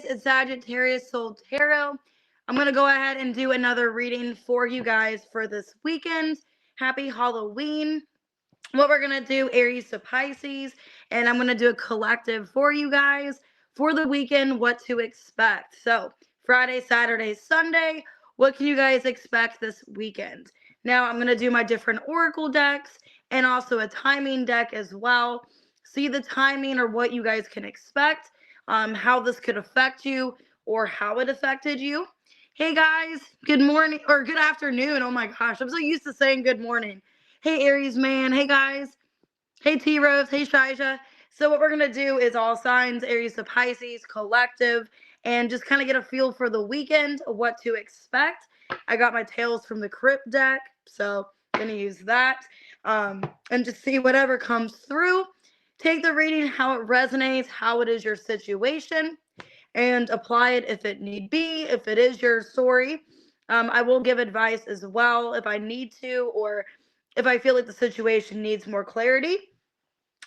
it's Sagittarius Soul Tarot. I'm going to go ahead and do another reading for you guys for this weekend. Happy Halloween. What we're going to do, Aries to Pisces, and I'm going to do a collective for you guys for the weekend, what to expect. So, Friday, Saturday, Sunday, what can you guys expect this weekend? Now, I'm going to do my different oracle decks and also a timing deck as well. See the timing or what you guys can expect, how this could affect you or how it affected you. Hey guys, good morning or good afternoon. Oh my gosh, I'm so used to saying good morning. Hey Aries man, hey guys. Hey T-Rose, hey Shaija. So what we're going to do is all signs, Aries to Pisces, collective, and just kind of get a feel for the weekend, what to expect. I got my Tales from the Crypt deck, so I'm going to use that and just see whatever comes through. Take the reading, how it resonates, how it is your situation, and apply it if it need be, if it is your story. I will give advice as well if I need to, or if I feel like the situation needs more clarity.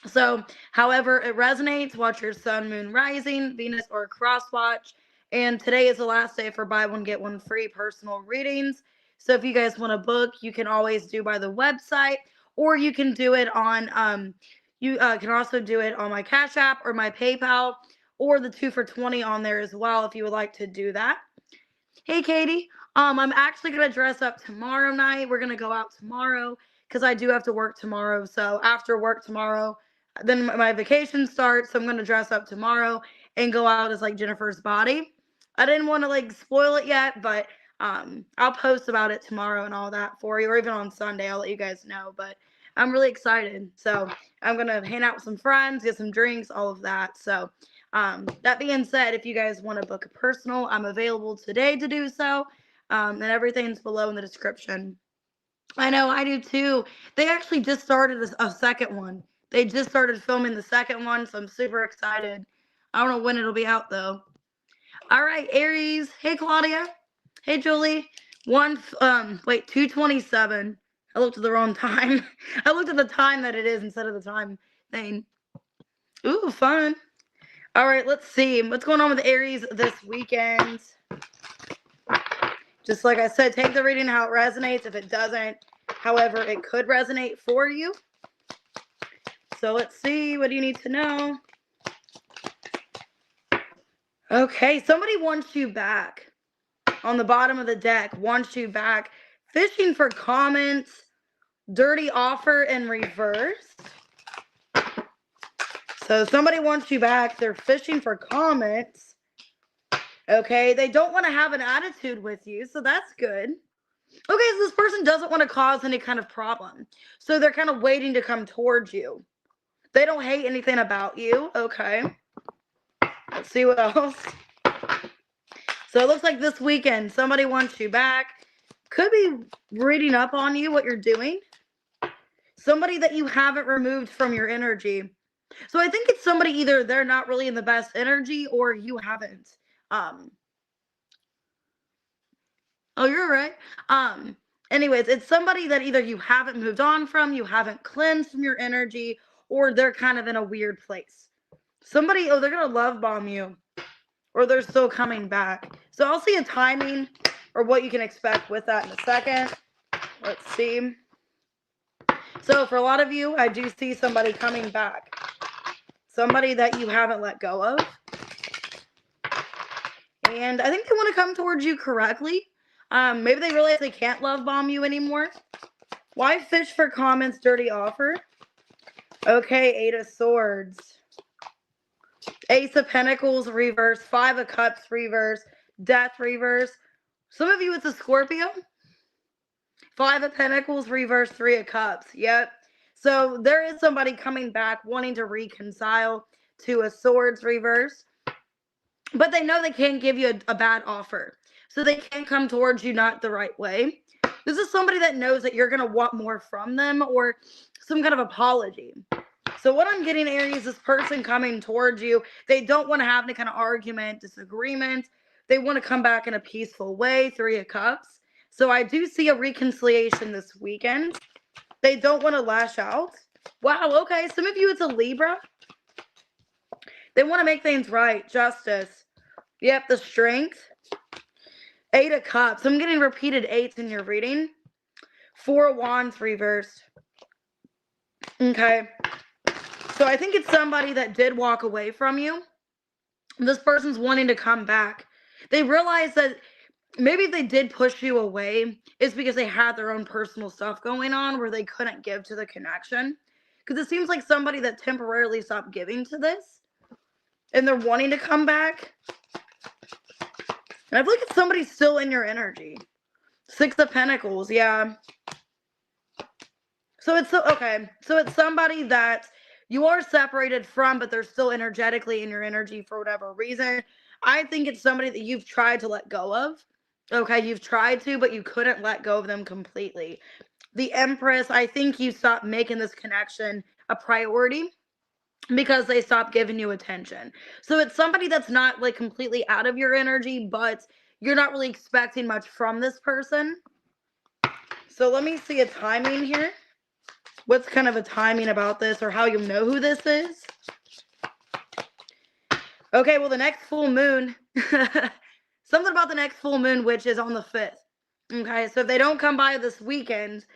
So, however it resonates, watch your sun, moon, rising, Venus, or cross watch. And today is the last day for buy one, get one free personal readings. So if you guys want to book, you can always do by the website, or you can do it on, you can also do it on my Cash App or my PayPal, or the 2 for $20 on there as well if you would like to do that. Hey, Katie. I'm actually going to dress up tomorrow night. We're going to go out tomorrow because I do have to work tomorrow. So after work tomorrow, then my vacation starts. So I'm going to dress up tomorrow and go out as like Jennifer's Body. I didn't want to like spoil it yet, but I'll post about it tomorrow and all that for you, or even on Sunday. I'll let you guys know. But I'm really excited. So I'm going to hang out with some friends, get some drinks, all of that. So that being said, if you guys want to book a personal, I'm available today to do so. And everything's below in the description. I know, I do too. They actually just started a second one. They just started filming the second one, so I'm super excited. I don't know when it'll be out though. All right, Aries. Hey, Claudia. Hey, Julie. 2:27. I looked at the wrong time. I looked at the time that it is instead of the time thing. Ooh, fun. All right, let's see. What's going on with Aries this weekend? Just like I said, take the reading how it resonates. If it doesn't, however, it could resonate for you. So let's see. What do you need to know? Okay, somebody wants you back. On the bottom of the deck, wants you back. Fishing for comments. Dirty offer in reverse. So somebody wants you back. They're fishing for comments. Okay, they don't want to have an attitude with you, so that's good. Okay, so this person doesn't want to cause any kind of problem. So they're kind of waiting to come towards you. They don't hate anything about you. Okay. Let's see what else. So it looks like this weekend, somebody wants you back. Could be reading up on you, what you're doing. Somebody that you haven't removed from your energy. So I think it's somebody either they're not really in the best energy or you haven't. Oh, you're right. Anyways, it's somebody that either you haven't moved on from, you haven't cleansed from your energy, or they're kind of in a weird place. Somebody, they're going to love bomb you, or they're still coming back. So I'll see a timing or what you can expect with that in a second. Let's see. So for a lot of you, I do see somebody coming back. Somebody that you haven't let go of. And I think they want to come towards you correctly. Maybe they realize they can't love bomb you anymore. Why fish for comments, dirty offer? Okay, 8 of Swords. Ace of Pentacles, reverse. 5 of Cups, reverse. Death, reverse. Some of you, it's a Scorpio. 5 of Pentacles, reverse. 3 of Cups. Yep. So there is somebody coming back wanting to reconcile to a Swords, reverse. But they know they can't give you a bad offer. So they can't come towards you not the right way. This is somebody that knows that you're going to want more from them or some kind of apology. So what I'm getting, Aries, this person coming towards you, they don't want to have any kind of argument, disagreement. They want to come back in a peaceful way, 3 of Cups. So I do see a reconciliation this weekend. They don't want to lash out. Wow, okay. Some of you, it's a Libra. They want to make things right. Justice. Yep, the Strength. 8 of Cups. I'm getting repeated 8s in your reading. 4 of Wands reversed. Okay. So I think it's somebody that did walk away from you. This person's wanting to come back. They realize that maybe if they did push you away, it's because they had their own personal stuff going on where they couldn't give to the connection. Because it seems like somebody that temporarily stopped giving to this, and they're wanting to come back. And I feel like it's somebody still in your energy. 6 of Pentacles, yeah. So it's okay. So it's somebody that you are separated from, but they're still energetically in your energy for whatever reason. I think it's somebody that you've tried to let go of. Okay, you've tried to, but you couldn't let go of them completely. The Empress, I think you stopped making this connection a priority because they stopped giving you attention. So it's somebody that's not like completely out of your energy, but you're not really expecting much from this person. So let me see a timing here. What's kind of a timing about this, or how you'll know who this is? Okay, well, the next full moon, something about the next full moon, which is on the 5th. Okay, so if they don't come by this weekend,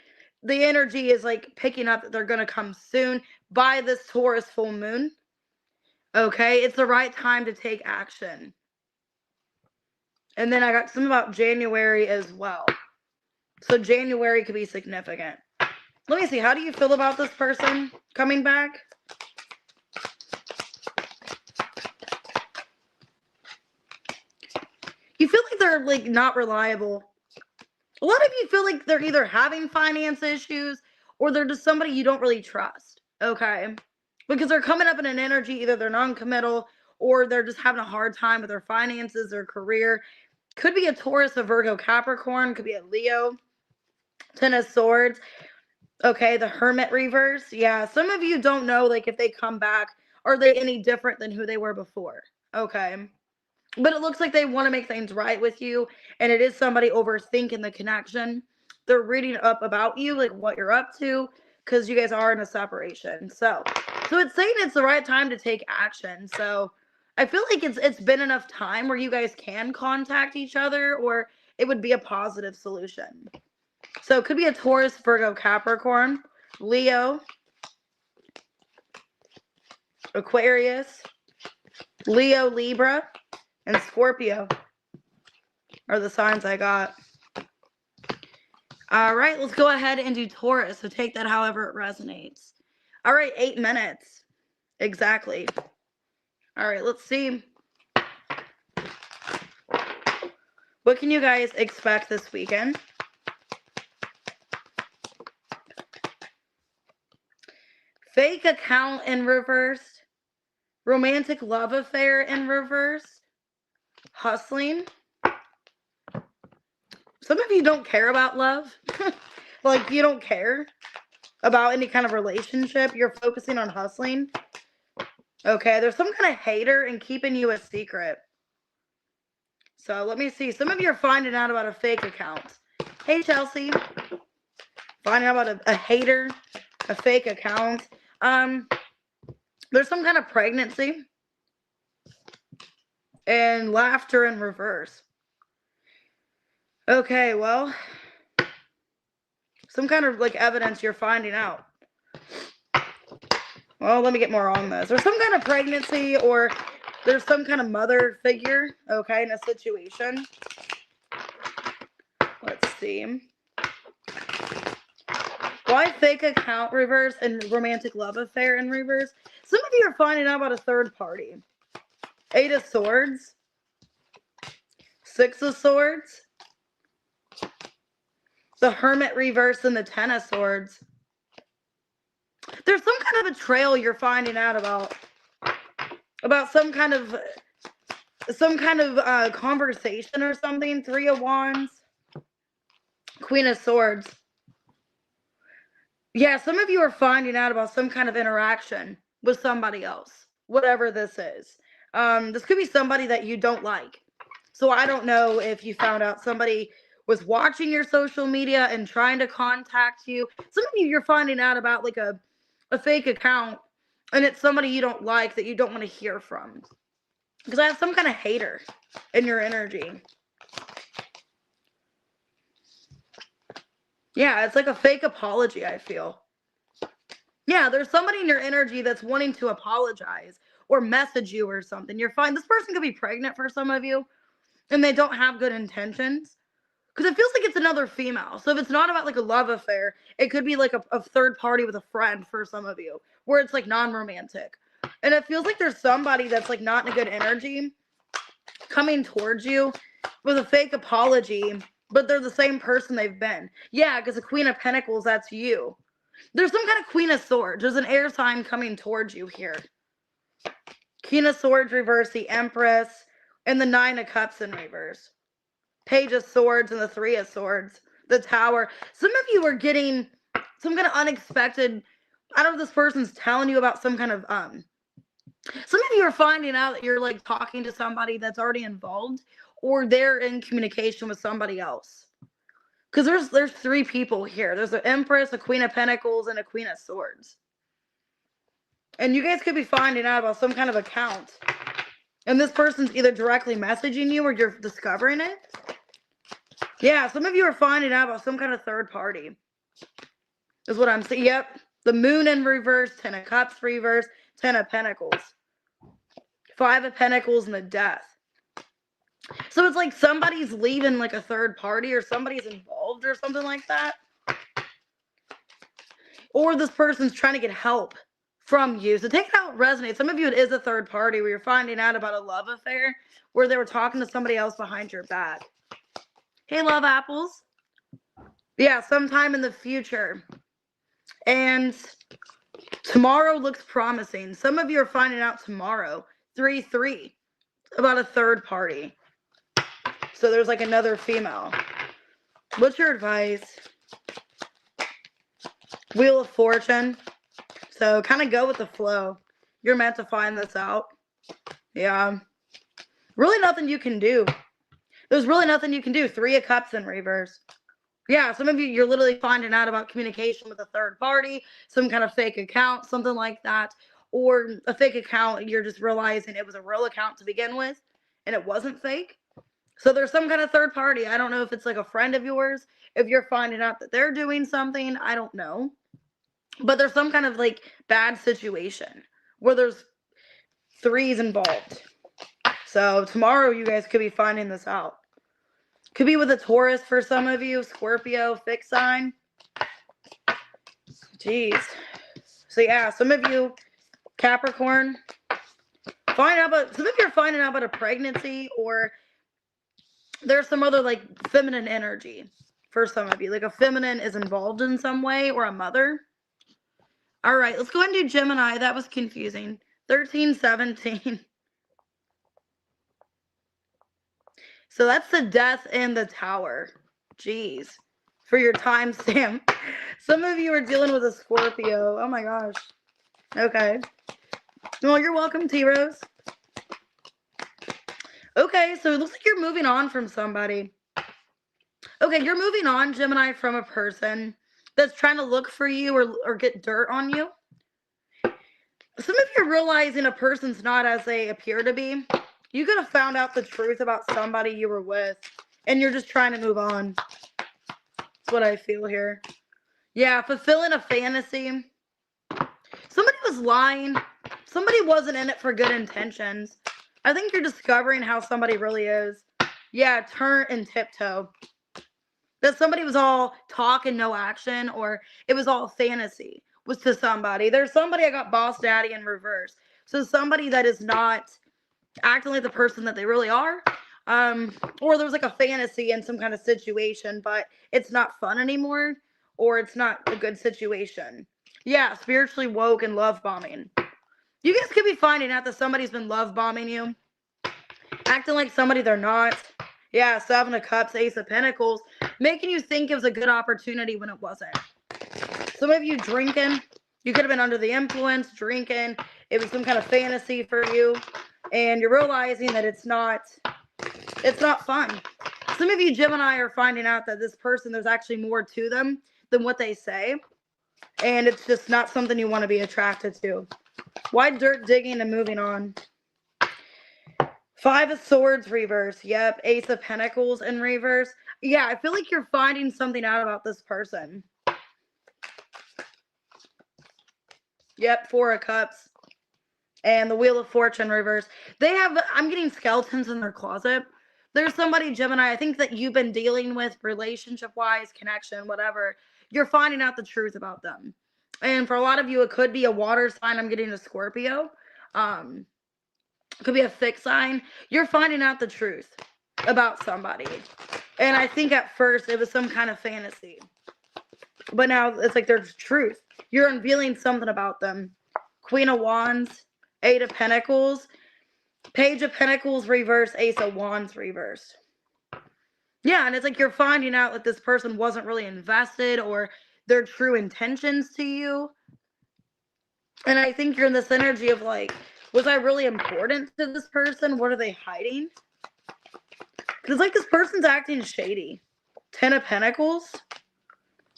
the energy is like picking up that they're going to come soon by this Taurus full moon. Okay, it's the right time to take action. And then I got some about January as well. So January could be significant. Let me see. How do you feel about this person coming back? You feel like they're like not reliable. A lot of you feel like they're either having finance issues or they're just somebody you don't really trust. Okay. Because they're coming up in an energy, either they're non-committal or they're just having a hard time with their finances or career. Could be a Taurus, a Virgo, Capricorn. Could be a Leo. 10 of Swords. Okay, the Hermit reverse. Yeah, some of you don't know, like, if they come back, are they any different than who they were before? Okay. But it looks like they want to make things right with you, and it is somebody overthinking the connection. They're reading up about you, like what you're up to, because you guys are in a separation. So it's saying it's the right time to take action. So I feel like it's been enough time where you guys can contact each other, or it would be a positive solution. So it could be a Taurus, Virgo, Capricorn, Leo, Aquarius, Leo, Libra, and Scorpio are the signs I got. All right, let's go ahead and do Taurus. So take that however it resonates. All right, 8 minutes. Exactly. All right, let's see. What can you guys expect this weekend? Fake account in reverse. Romantic love affair in reverse. Hustling. Some of you don't care about love. Like, you don't care about any kind of relationship. You're focusing on hustling. Okay, there's some kind of hater and keeping you a secret. So let me see. Some of you are finding out about a fake account. Hey, Chelsea. Finding out about a hater, a fake account. There's some kind of pregnancy. And laughter in reverse. Okay, well, some kind of like evidence you're finding out. Well, let me get more on this. There's some kind of pregnancy, or there's some kind of mother figure, okay, in a situation. Let's see. Why fake account reverse and romantic love affair in reverse? Some of you are finding out about a third party. 8 of Swords. 6 of Swords. The Hermit reverse and the 10 of Swords. There's some kind of betrayal you're finding out about some kind of conversation or something. 3 of Wands. Queen of Swords. Yeah, some of you are finding out about some kind of interaction with somebody else, whatever this is. This could be somebody that you don't like. So I don't know if you found out somebody was watching your social media and trying to contact you. Some of you, you're finding out about like a fake account, and it's somebody you don't like that you don't want to hear from. Because I have some kind of hater in your energy. Yeah, it's like a fake apology, I feel. Yeah, there's somebody in your energy that's wanting to apologize or message you or something. You're fine. This person could be pregnant for some of you, and they don't have good intentions. Because it feels like it's another female. So if it's not about like a love affair, it could be like a third party with a friend for some of you, where it's like non-romantic. And it feels like there's somebody that's like not in a good energy coming towards you with a fake apology, but they're the same person they've been. Yeah, because the Queen of Pentacles, that's you. There's some kind of Queen of Swords. There's an air sign coming towards you here. Queen of Swords reverse, the Empress, and the Nine of Cups in reverse. Page of Swords and the Three of Swords. The Tower. Some of you are getting some kind of unexpected, I don't know if this person's telling you about some kind of, some of you are finding out that you're like talking to somebody that's already involved, or they're in communication with somebody else. Because there's three people here. There's an Empress, a Queen of Pentacles, and a Queen of Swords. And you guys could be finding out about some kind of account. And this person's either directly messaging you or you're discovering it. Yeah, some of you are finding out about some kind of third party. Is what I'm saying. Yep. The Moon in reverse, 10 of Cups reverse, 10 of Pentacles. 5 of Pentacles and the Death. So it's like somebody's leaving like a third party, or somebody's involved or something like that. Or this person's trying to get help from you. So take it how it resonates. Some of you, it is a third party where you're finding out about a love affair where they were talking to somebody else behind your back. Hey, love apples. Yeah, sometime in the future. And tomorrow looks promising. Some of you are finding out tomorrow, 3-3, about a third party. So there's like another female. What's your advice? Wheel of Fortune. So kind of go with the flow. You're meant to find this out. Yeah. Really nothing you can do. There's really nothing you can do. 3 of Cups in reverse. Yeah, some of you, you're literally finding out about communication with a third party, some kind of fake account, something like that. Or a fake account, you're just realizing it was a real account to begin with, and it wasn't fake. So there's some kind of third party. I don't know if it's like a friend of yours. If you're finding out that they're doing something, I don't know. But there's some kind of like bad situation where there's 3s involved. So tomorrow you guys could be finding this out. Could be with a Taurus for some of you, Scorpio, fixed sign. Jeez. So yeah, some of you, Capricorn, some of you are finding out about a pregnancy, or there's some other like feminine energy for some of you. Like a feminine is involved in some way, or a mother. All right, let's go ahead and do Gemini. That was confusing. 13, 17. So that's the Death and the Tower. Jeez. For your timestamp. Some of you are dealing with a Scorpio. Oh my gosh. Okay. Well, you're welcome, T-Rose. Okay, so it looks like you're moving on from somebody. Okay, you're moving on, Gemini, from a person that's trying to look for you or get dirt on you. Some of you are realizing a person's not as they appear to be. You could have found out the truth about somebody you were with, and you're just trying to move on. That's what I feel here. Yeah, fulfilling a fantasy. Somebody was lying. Somebody wasn't in it for good intentions. I think you're discovering how somebody really is. Yeah, turn and tiptoe. That somebody was all talk and no action, or it was all fantasy was to somebody. There's somebody, I got Boss Daddy in reverse. So somebody that is not acting like the person that they really are. Or there was like a fantasy in some kind of situation, but it's not fun anymore, or it's not a good situation. Yeah, spiritually woke and love bombing. You guys could be finding out that somebody's been love bombing you, acting like somebody they're not. Yeah, 7 of Cups, Ace of Pentacles, making you think it was a good opportunity when it wasn't. Some of you drinking. You could have been under the influence, drinking. It was some kind of fantasy for you, and you're realizing that it's not fun. Some of you Gemini are finding out that this person, there's actually more to them than what they say, and it's just not something you want to be attracted to. Why dirt digging and moving on? Five of Swords reverse. Yep. Ace of Pentacles in reverse. Yeah, I feel like you're finding something out about this person. Yep. Four of Cups. And the Wheel of Fortune reverse. They have, I'm getting skeletons in their closet. There's somebody, Gemini, I think that you've been dealing with relationship-wise, connection, whatever. You're finding out the truth about them. And for a lot of you, it could be a water sign. I'm getting a Scorpio. It could be a fixed sign. You're finding out the truth about somebody. And I think at first it was some kind of fantasy. But now it's like there's truth. You're unveiling something about them. Queen of Wands, Eight of Pentacles, Page of Pentacles reverse, Ace of Wands reverse. Yeah, and it's like you're finding out that this person wasn't really invested or their true intentions to you. And I think you're in this energy of like, was I really important to this person? What are they hiding? It's like this person's acting shady. Ten of Pentacles,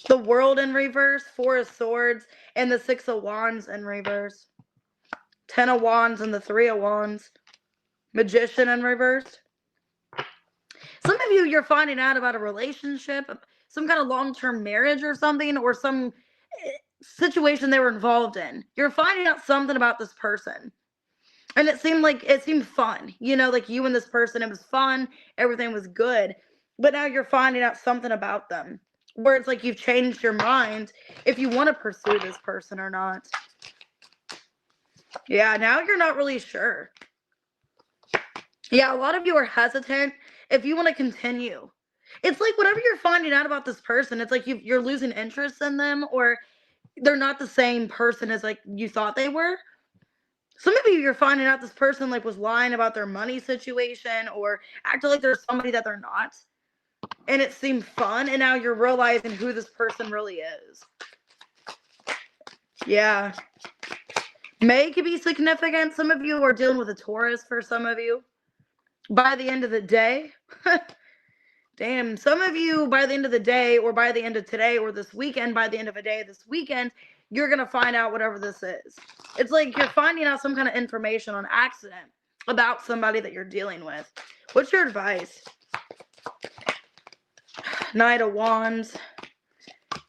the World in reverse, Four of Swords, and the Six of Wands in reverse. Ten of Wands and the Three of Wands. Magician in reverse. Some of you, you're finding out about a relationship, some kind of long-term marriage or something, or some situation they were involved in. You're finding out something about this person. And it seemed fun, you know, like you and this person, it was fun, everything was good. But now you're finding out something about them where it's like you've changed your mind if you want to pursue this person or not. Yeah, now you're not really sure. Yeah, a lot of you are hesitant if you want to continue. It's like whatever you're finding out about this person, it's like you're losing interest in them, or they're not the same person as like you thought they were. Some of you, you're finding out this person like was lying about their money situation or acting like there's somebody that they're not. And it seemed fun, and now you're realizing who this person really is. Yeah. May could be significant. Some of you are dealing with a Taurus for some of you. By the end of the day, damn, some of you by the end of the day or by the end of today or this weekend, by the end of a day this weekend, you're going to find out whatever this is. It's like you're finding out some kind of information on accident about somebody that you're dealing with. What's your advice? Knight of Wands,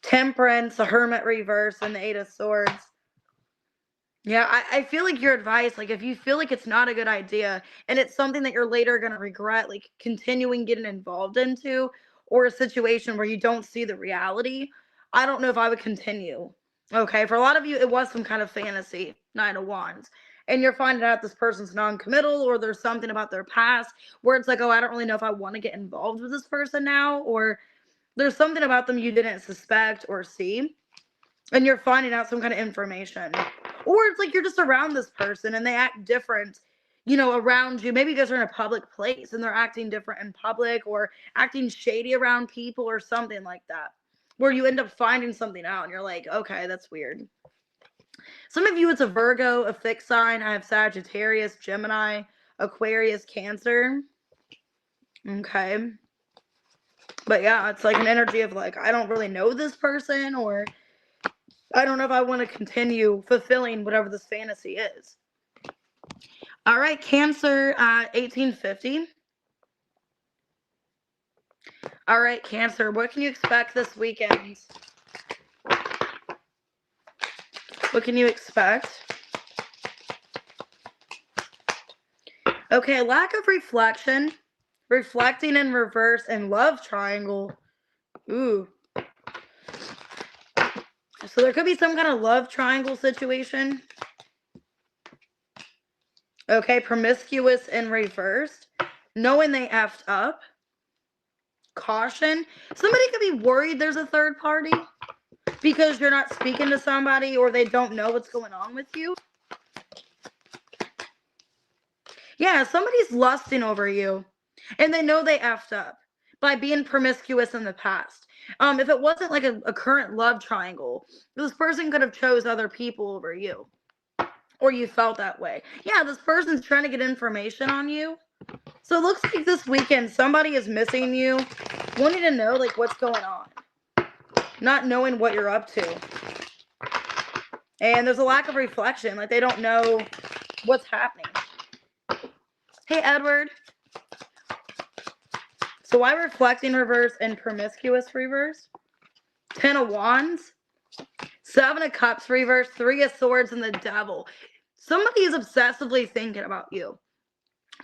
Temperance, the Hermit reverse, and the Eight of Swords. Yeah, I feel like your advice, like if you feel like it's not a good idea and it's something that you're later going to regret, like continuing getting involved into, or a situation where you don't see the reality, I don't know if I would continue. Okay, for a lot of you, it was some kind of fantasy, Nine of Wands. And you're finding out this person's non-committal, or there's something about their past where it's like, oh, I don't really know if I want to get involved with this person now, or there's something about them you didn't suspect or see. And you're finding out some kind of information. Or it's like you're just around this person and they act different, you know, around you. Maybe you guys are in a public place and they're acting different in public or acting shady around people or something like that. Where you end up finding something out and you're like, okay, that's weird. Some of you, it's a Virgo, a fixed sign. I have Sagittarius, Gemini, Aquarius, Cancer. Okay. But yeah, it's like an energy of like, I don't really know this person, or I don't know if I want to continue fulfilling whatever this fantasy is. All right, Cancer, 1850. All right, Cancer, what can you expect this weekend? What can you expect? Okay, lack of reflection, reflecting in reverse, and love triangle. Ooh. So there could be some kind of love triangle situation. Okay, promiscuous in reverse. Knowing they effed up. Caution. Somebody could be worried there's a third party because you're not speaking to somebody or they don't know what's going on with you. Yeah, somebody's lusting over you and they know they effed up by being promiscuous in the past. If it wasn't like a current love triangle, this person could have chose other people over you. Or you felt that way. Yeah, this person's trying to get information on you. So it looks like this weekend somebody is missing you, wanting to know like what's going on. Not knowing what you're up to. And there's a lack of reflection. Like they don't know what's happening. Hey, Edward. So why reflecting reverse and promiscuous reverse? 10 of Wands, 7 of Cups reverse, 3 of Swords, and the Devil. Somebody is obsessively thinking about you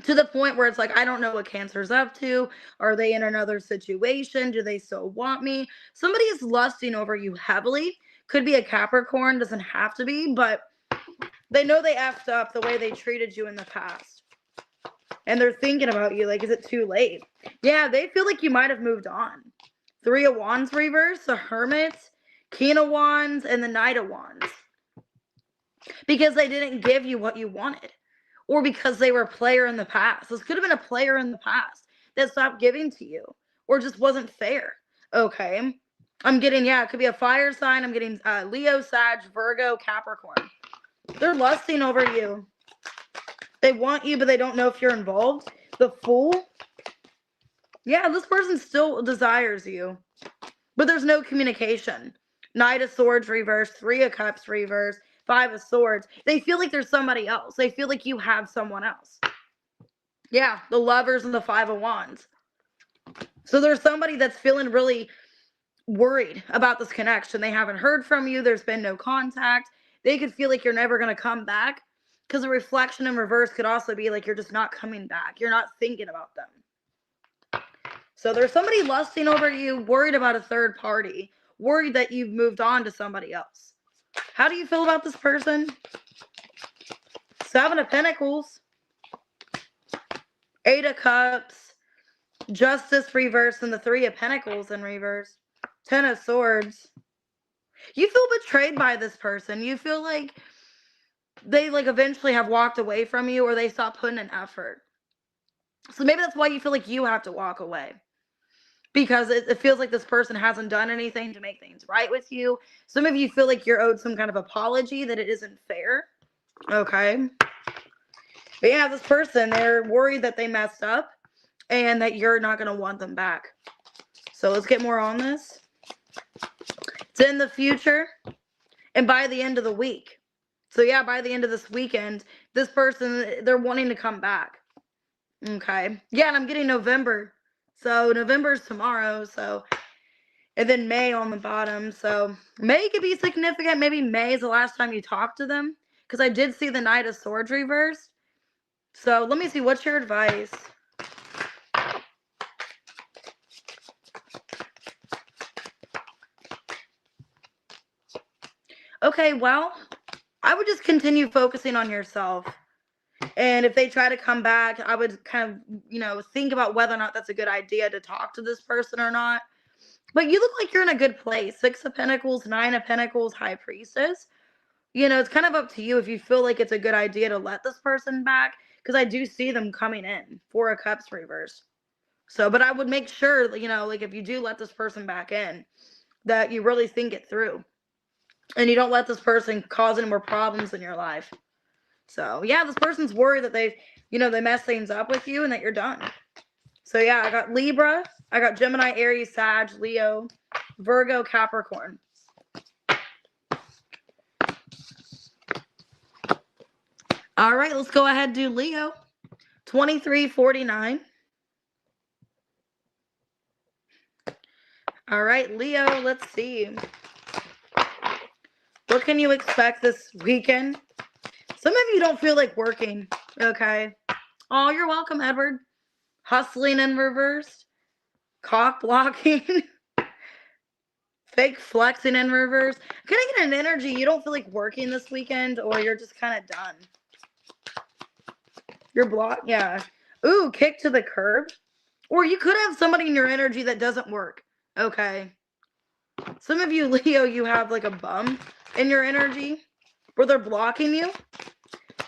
to the point where it's like, I don't know what Cancer's up to. Are they in another situation? Do they still want me? Somebody is lusting over you heavily. Could be a Capricorn, doesn't have to be, but they know they effed up the way they treated you in the past. And they're thinking about you like, is it too late? Yeah, they feel like you might have moved on. 3 of Wands reverse, the Hermit, King of Wands, and the Knight of Wands. Because they didn't give you what you wanted. Or because they were a player in the past. This could have been a player in the past that stopped giving to you. Or just wasn't fair. Okay. I'm getting, yeah, it could be a fire sign. I'm getting Leo, Sag, Virgo, Capricorn. They're lusting over you. They want you, but they don't know if you're involved. The Fool. Yeah, this person still desires you. But there's no communication. Knight of Swords reverse, 3 of Cups reverse, 5 of Swords. They feel like there's somebody else. They feel like you have someone else. Yeah, the Lovers and the 5 of Wands. So there's somebody that's feeling really worried about this connection. They haven't heard from you. There's been no contact. They could feel like you're never going to come back. Because the reflection in reverse could also be like you're just not coming back. You're not thinking about them. So there's somebody lusting over you, worried about a third party, worried that you've moved on to somebody else. How do you feel about this person? 7 of Pentacles, 8 of Cups, Justice reverse, and the 3 of Pentacles in reverse. 10 of Swords. You feel betrayed by this person. You feel like they eventually have walked away from you, or they stopped putting in effort. So maybe that's why you feel like you have to walk away. Because it feels like this person hasn't done anything to make things right with you. Some of you feel like you're owed some kind of apology, that it isn't fair. Okay. But yeah, this person, they're worried that they messed up and that you're not going to want them back. So let's get more on this. It's in the future and by the end of the week. So yeah, by the end of this weekend, this person, they're wanting to come back. Okay. Yeah, and I'm getting November. So November's tomorrow. So, and then May on the bottom. So May could be significant. Maybe May is the last time you talk to them. Because I did see the Knight of Swords reversed. So let me see. What's your advice? Okay, well, I would just continue focusing on yourself. And if they try to come back, I would kind of, think about whether or not that's a good idea to talk to this person or not. But you look like you're in a good place. 6 of Pentacles, 9 of Pentacles, High Priestess. It's kind of up to you if you feel like it's a good idea to let this person back. Because I do see them coming in. 4 of Cups reverse. So, but I would make sure, if you do let this person back in, that you really think it through. And you don't let this person cause any more problems in your life. So, yeah, this person's worried that they mess things up with you and that you're done. So, yeah, I got Libra. I got Gemini, Aries, Sag, Leo, Virgo, Capricorn. All right, let's go ahead and do Leo. 2349. All right, Leo, let's see. What can you expect this weekend? Some of you don't feel like working, okay? Oh, you're welcome, Edward. Hustling in reverse. Cock blocking. Fake flexing in reverse. Can I get an energy? You don't feel like working this weekend, or you're just kind of done. You're blocked. Yeah. Ooh, kick to the curb. Or you could have somebody in your energy that doesn't work. Okay. Some of you, Leo, you have like a bum in your energy where they're blocking you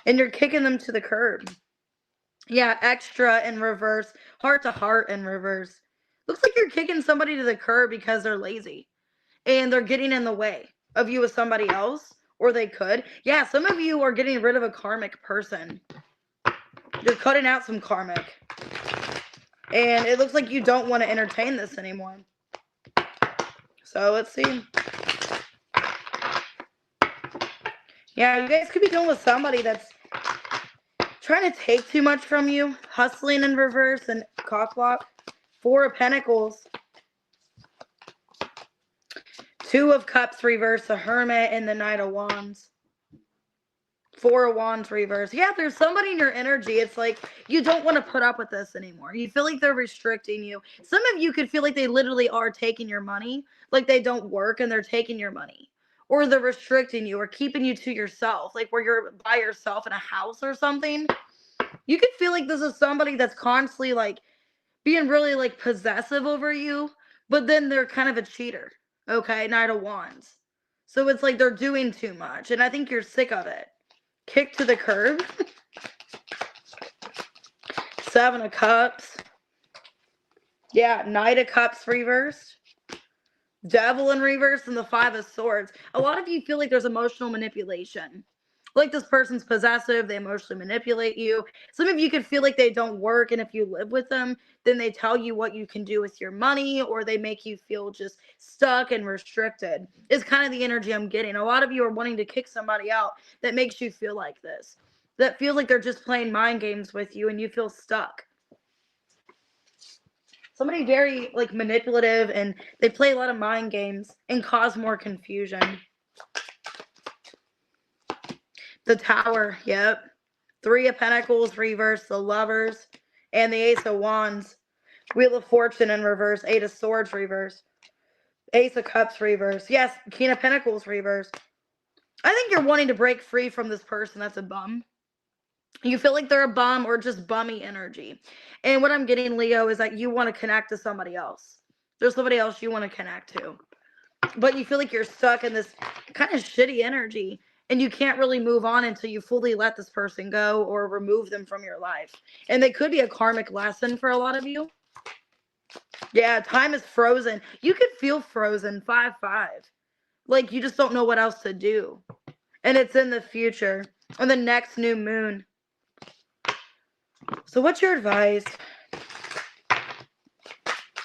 and you're kicking them to the curb. Yeah, extra in reverse. Heart to heart in reverse. Looks like you're kicking somebody to the curb because they're lazy and they're getting in the way of you with somebody else, or they could. Yeah, some of you are getting rid of a karmic person. You're cutting out some karmic. And it looks like you don't want to entertain this anymore. So let's see. Yeah, you guys could be dealing with somebody that's trying to take too much from you, hustling in reverse, and cockblock. 4 of Pentacles. 2 of Cups reverse, the Hermit, and the Knight of Wands. 4 of Wands reverse. Yeah, there's somebody in your energy. It's like you don't want to put up with this anymore. You feel like they're restricting you. Some of you could feel like they literally are taking your money, like they don't work and they're taking your money. Or they're restricting you or keeping you to yourself, like where you're by yourself in a house or something. You could feel like this is somebody that's constantly like being really like possessive over you, but then they're kind of a cheater. Okay, Knight of Wands. So it's like they're doing too much, and I think you're sick of it. Kick to the curb. 7 of Cups. Yeah, Knight of Cups reversed. Devil in reverse, and the 5 of Swords. A lot of you feel like there's emotional manipulation. Like this person's possessive, they emotionally manipulate you. Some of you could feel like they don't work, and if you live with them, then they tell you what you can do with your money, or they make you feel just stuck and restricted. Is kind of the energy I'm getting. A lot of you are wanting to kick somebody out that makes you feel like this. That feels like they're just playing mind games with you and you feel stuck. Somebody very like manipulative, and they play a lot of mind games and cause more confusion. The Tower, yep. 3 of Pentacles reverse, the Lovers, and the Ace of Wands. Wheel of Fortune in reverse, 8 of Swords reverse. Ace of Cups reverse. Yes, King of Pentacles reverse. I think you're wanting to break free from this person that's a bum. You feel like they're a bum or just bummy energy. And what I'm getting, Leo, is that you want to connect to somebody else. There's somebody else you want to connect to. But you feel like you're stuck in this kind of shitty energy, and you can't really move on until you fully let this person go or remove them from your life. And they could be a karmic lesson for a lot of you. Yeah, time is frozen. You could feel frozen 5-5. Like you just don't know what else to do. And it's in the future, on the next new moon. So what's your advice?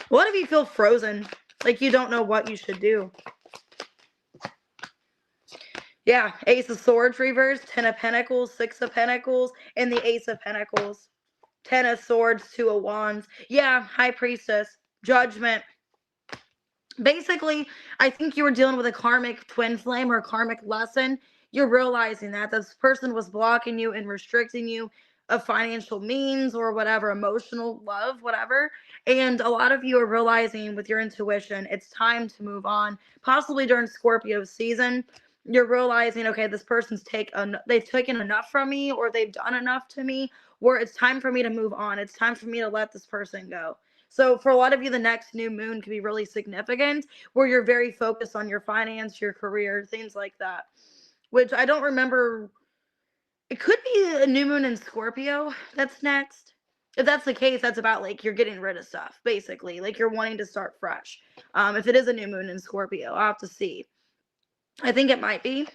What if you feel frozen? Like you don't know what you should do? Yeah, Ace of Swords reverse, 10 of Pentacles, 6 of Pentacles, and the Ace of Pentacles. 10 of Swords, 2 of Wands. Yeah, High Priestess. Judgment. Basically, I think you were dealing with a karmic twin flame or a karmic lesson. You're realizing that this person was blocking you and restricting you of financial means or whatever, emotional love, whatever. And a lot of you are realizing with your intuition, it's time to move on. Possibly during Scorpio season, you're realizing, okay, this person's they've taken enough from me, or they've done enough to me, where it's time for me to move on. It's time for me to let this person go. So for a lot of you, the next new moon can be really significant, where you're very focused on your finance, your career, things like that, which I don't remember. It could be a new moon in Scorpio that's next. If that's the case, that's about like you're getting rid of stuff, basically. Like you're wanting to start fresh. If it is a new moon in Scorpio, I'll have to see. I think it might be.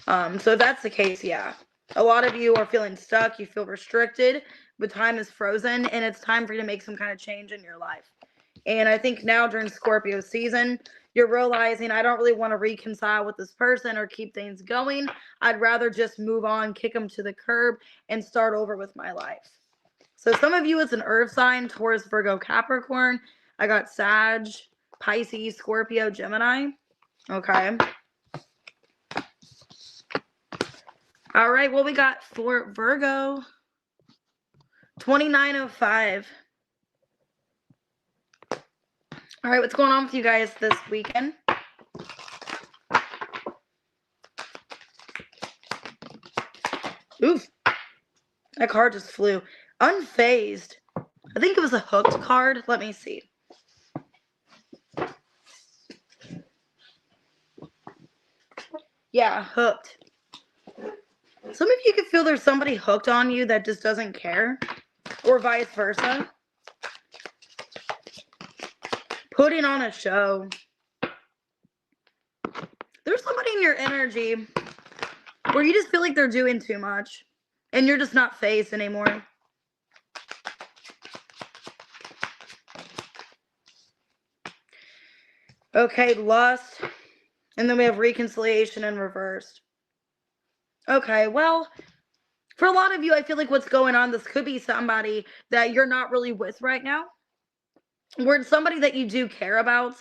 So if that's the case, yeah. A lot of you are feeling stuck. You feel restricted, but time is frozen, and it's time for you to make some kind of change in your life. And I think now during Scorpio season, you're realizing I don't really want to reconcile with this person or keep things going. I'd rather just move on, kick them to the curb, and start over with my life. So some of you, it's an earth sign: Taurus, Virgo, Capricorn. I got Sag, Pisces, Scorpio, Gemini. Okay. All right, what we got for Virgo? 2905. All right, what's going on with you guys this weekend? Oof. That card just flew. Unfazed. I think it was a hooked card. Let me see. Yeah, hooked. Some of you can feel there's somebody hooked on you that just doesn't care, or vice versa. Putting on a show. There's somebody in your energy where you just feel like they're doing too much, and you're just not phased anymore. Okay, lust. And then we have reconciliation in reversed. Okay, well, For a lot of you, I feel like what's going on, this could be somebody that you're not really with right now, or it's somebody that you do care about,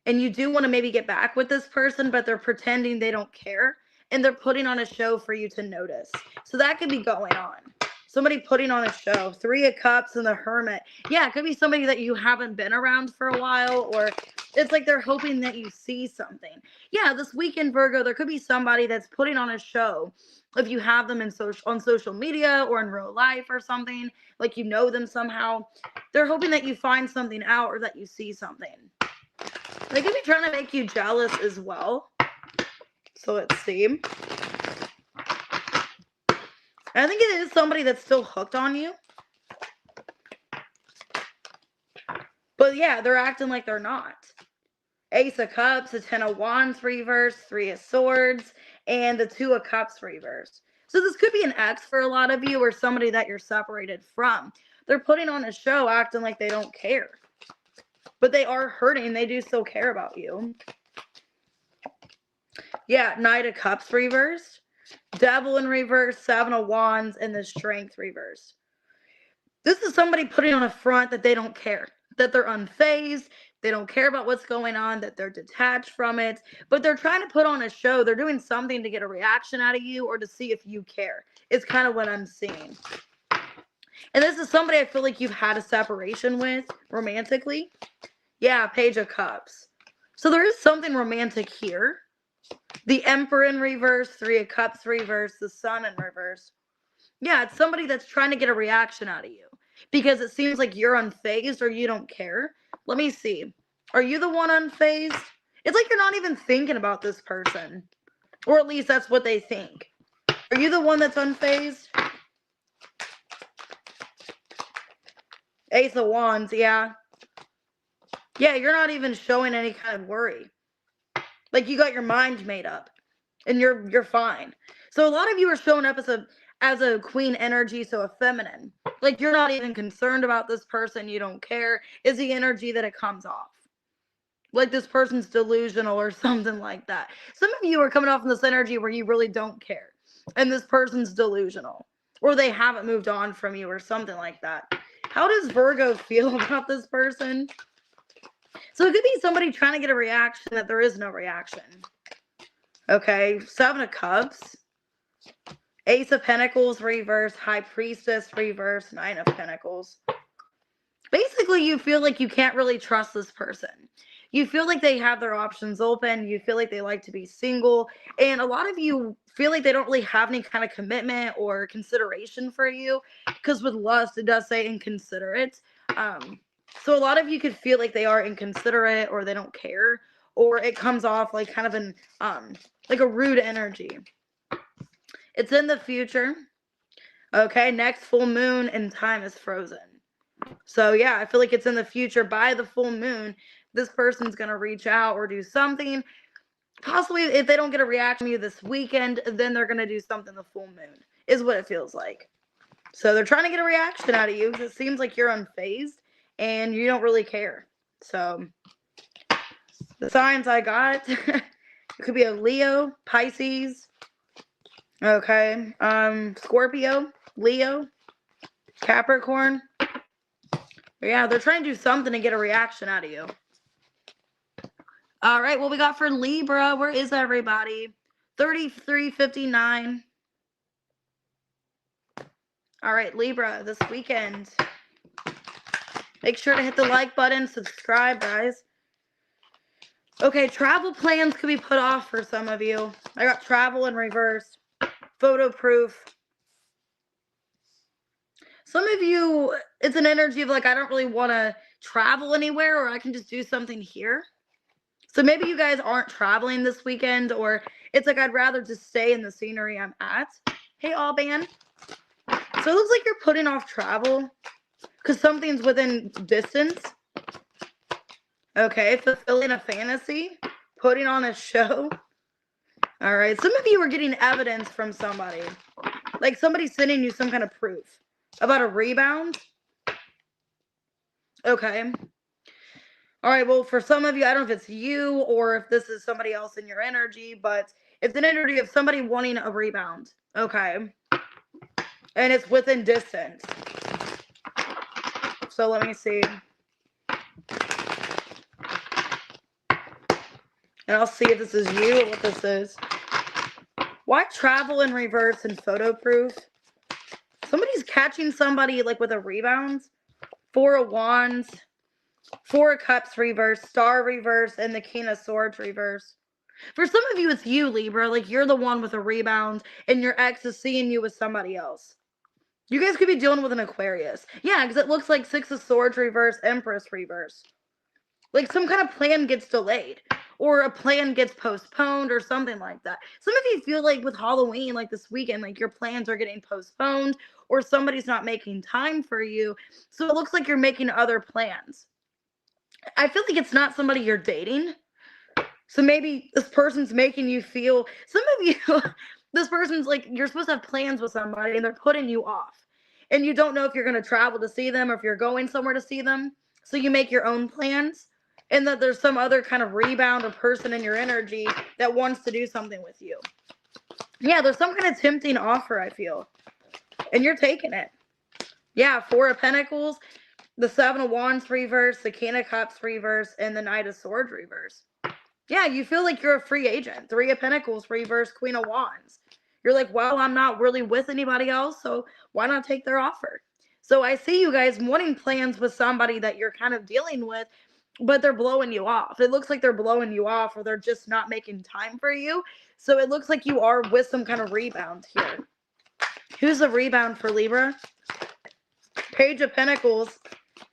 and you do want to maybe get back with this person, but they're pretending they don't care, and they're putting on a show for you to notice. So that could be going on. Somebody putting on a show. 3 of Cups and the Hermit. Yeah, it could be somebody that you haven't been around for a while, or it's like they're hoping that you see something. Yeah, this weekend, Virgo, there could be somebody that's putting on a show. If you have them on social media or in real life or something, like you know them somehow, they're hoping that you find something out or that you see something. They could be trying to make you jealous as well. So let's see. I think it is somebody that's still hooked on you. But yeah, they're acting like they're not. Ace of Cups, the 10 of Wands reverse, 3 of Swords, and the 2 of Cups reverse. So this could be an ex for a lot of you, or somebody that you're separated from. They're putting on a show acting like they don't care. But they are hurting. They do still care about you. Yeah, Knight of Cups reversed. Devil in reverse, 7 of Wands, and the Strength reverse. This is somebody putting on a front that they don't care. That they're unfazed. They don't care about what's going on. That they're detached from it. But they're trying to put on a show. They're doing something to get a reaction out of you or to see if you care. It's kind of what I'm seeing. And this is somebody I feel like you've had a separation with romantically. Yeah, Page of Cups. So there is something romantic here. The Emperor in reverse, 3 of Cups reverse, the Sun in reverse. Yeah, it's somebody that's trying to get a reaction out of you because it seems like you're unfazed or you don't care. Let me see. Are you the one unfazed? It's like you're not even thinking about this person. Or at least that's what they think. Are you the one that's unfazed? Ace of Wands, yeah. Yeah, you're not even showing any kind of worry. Like you got your mind made up and you're fine. So a lot of you are showing up as a queen energy, so a feminine. Like you're not even concerned about this person, you don't care. Is the energy that it comes off. Like this person's delusional or something like that. Some of you are coming off in this energy where you really don't care. And this person's delusional. Or they haven't moved on from you or something like that. How does Virgo feel about this person? So it could be somebody trying to get a reaction that there is no reaction. Okay, 7 of Cups. Ace of Pentacles reverse, High Priestess reverse, 9 of Pentacles. Basically, you feel like you can't really trust this person. You feel like they have their options open. You feel like they like to be single. And a lot of you feel like they don't really have any kind of commitment or consideration for you. Because with lust, it does say inconsiderate. So a lot of you could feel like they are inconsiderate or they don't care. Or it comes off like kind of an like a rude energy. It's in the future. Okay, next full moon and time is frozen. So yeah, I feel like it's in the future. By the full moon, this person's going to reach out or do something. Possibly if they don't get a reaction from you this weekend, then they're going to do something the full moon, is what it feels like. So they're trying to get a reaction out of you because it seems like you're unfazed and you don't really care. So the signs I got, it could be a Leo, Pisces, okay, Scorpio, Leo, Capricorn. Yeah, they're trying to do something to get a reaction out of you. All right, what we got for Libra? Where is everybody? 3359. All right, Libra, this weekend. Make sure to hit the like button, subscribe, guys. Okay, travel plans could be put off for some of you. I got travel in reverse. Photo proof. Some of you, it's an energy of like, I don't really want to travel anywhere, or I can just do something here. So maybe you guys aren't traveling this weekend, or it's like I'd rather just stay in the scenery I'm at. Hey, Alban. So it looks like you're putting off travel because something's within distance. Okay, fulfilling a fantasy, putting on a show. All right, some of you are getting evidence from somebody. Like somebody's sending you some kind of proof about a rebound. Okay. All right, well, for some of you, I don't know if it's you or if this is somebody else in your energy, but it's an energy of somebody wanting a rebound. Okay. And it's within distance. So let me see. And I'll see if this is you or what this is. Why travel in reverse and photo proof? Somebody's catching somebody like with a rebound. 4 of Wands, 4 of Cups reverse, Star reverse, and the King of Swords reverse. For some of you, it's you, Libra. Like, you're the one with a rebound, and your ex is seeing you with somebody else. You guys could be dealing with an Aquarius. Yeah, because it looks like 6 of Swords reverse, Empress reverse. Like, some kind of plan gets delayed, or a plan gets postponed, or something like that. Some of you feel like with Halloween, like this weekend, like your plans are getting postponed, or somebody's not making time for you. So it looks like you're making other plans. I feel like it's not somebody you're dating. So maybe this person's making you feel, some of you, this person's like, you're supposed to have plans with somebody and they're putting you off. And you don't know if you're going to travel to see them or if you're going somewhere to see them. So you make your own plans. And that there's some other kind of rebound or person in your energy that wants to do something with you. Yeah, there's some kind of tempting offer, I feel. And you're taking it. Yeah, 4 of Pentacles, the 7 of Wands reverse, the King of Cups reverse, and the Knight of Swords reverse. Yeah, you feel like you're a free agent. 3 of Pentacles reverse, Queen of Wands. You're like, well, I'm not really with anybody else, so why not take their offer? So I see you guys wanting plans with somebody that you're kind of dealing with, but they're blowing you off. It looks like they're blowing you off, or they're just not making time for you. So it looks like you are with some kind of rebound here. Who's the rebound for Libra? Page of Pentacles,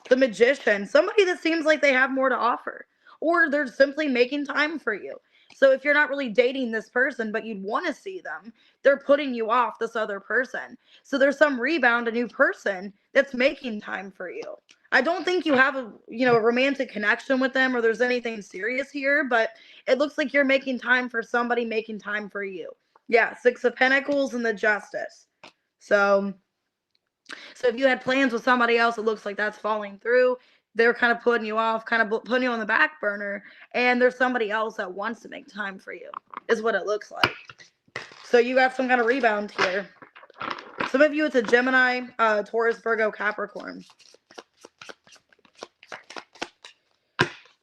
the Magician. Somebody that seems like they have more to offer. Or they're simply making time for you. So if you're not really dating this person, but you'd want to see them, they're putting you off this other person. So there's some rebound, a new person that's making time for you. I don't think you have a romantic connection with them or there's anything serious here, but it looks like you're making time for somebody making time for you. Yeah, 6 of Pentacles and the Justice. So if you had plans with somebody else, it looks like that's falling through. They're kind of putting you off, kind of putting you on the back burner, and there's somebody else that wants to make time for you, is what it looks like. So you got some kind of rebound here. Some of you, it's a Gemini, Taurus, Virgo, Capricorn.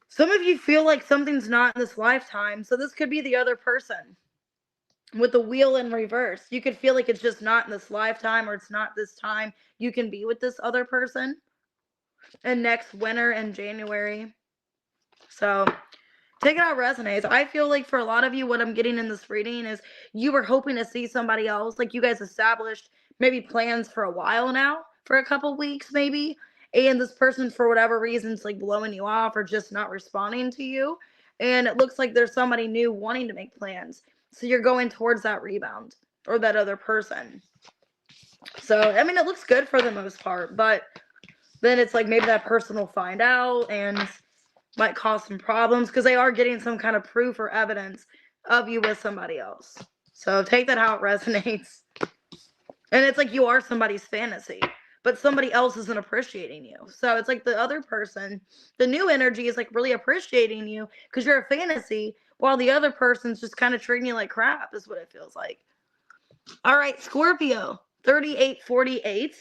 Some of you feel like something's not in this lifetime, so this could be the other person. With the wheel in reverse, you could feel like it's just not in this lifetime, or it's not this time you can be with this other person. And next winter and January. So take it how it resonates. I feel like for a lot of you, what I'm getting in this reading is you were hoping to see somebody else. Like you guys established maybe plans for a while now, for a couple weeks maybe. And this person, for whatever reasons, like blowing you off or just not responding to you. And it looks like there's somebody new wanting to make plans. So you're going towards that rebound or that other person. So, I mean, it looks good for the most part, but then it's like maybe that person will find out and might cause some problems because they are getting some kind of proof or evidence of you with somebody else. So take that how it resonates. And it's like you are somebody's fantasy, but somebody else isn't appreciating you. So it's like the other person, the new energy is like really appreciating you because you're a fantasy, while the other person's just kind of treating you like crap, is what it feels like. All right, Scorpio, 3848.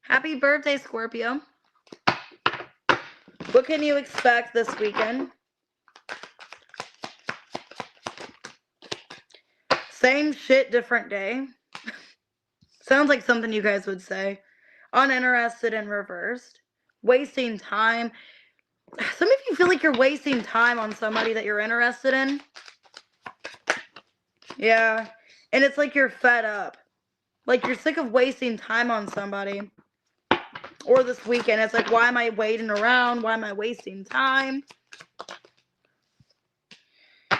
Happy birthday, Scorpio. What can you expect this weekend? Same shit, different day. Sounds like something you guys would say. Uninterested and reversed. Wasting time. Some of you feel like you're wasting time on somebody that you're interested in. Yeah. And it's like you're fed up. Like you're sick of wasting time on somebody. Or this weekend, it's like, why am I waiting around? Why am I wasting time?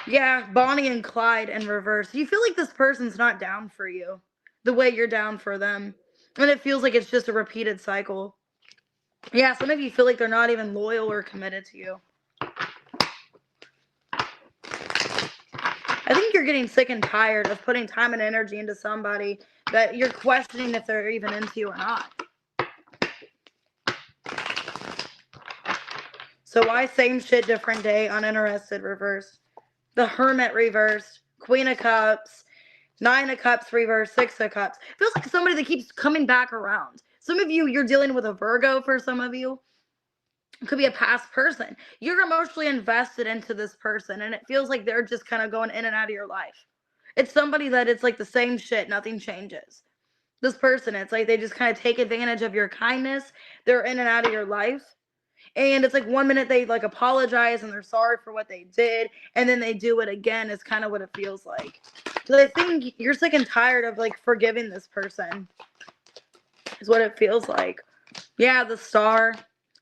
Yeah, Bonnie and Clyde in reverse. You feel like this person's not down for you the way you're down for them. And it feels like it's just a repeated cycle. Yeah, some of you feel like they're not even loyal or committed to you. I think you're getting sick and tired of putting time and energy into somebody that you're questioning if they're even into you or not. So why same shit, different day, uninterested, reversed? The Hermit reversed, Queen of Cups, Nine of Cups reverse, Six of Cups. Feels like somebody that keeps coming back around. Some of you, you're dealing with a Virgo for some of you. It could be a past person. You're emotionally invested into this person, and it feels like they're just kind of going in and out of your life. It's somebody that it's like the same shit, nothing changes. This person, it's like they just kind of take advantage of your kindness. They're in and out of your life. And it's like 1 minute they like apologize and they're sorry for what they did, and then they do it again is kind of what it feels like. So I think you're sick and tired of like forgiving this person is what it feels like. Yeah, the Star,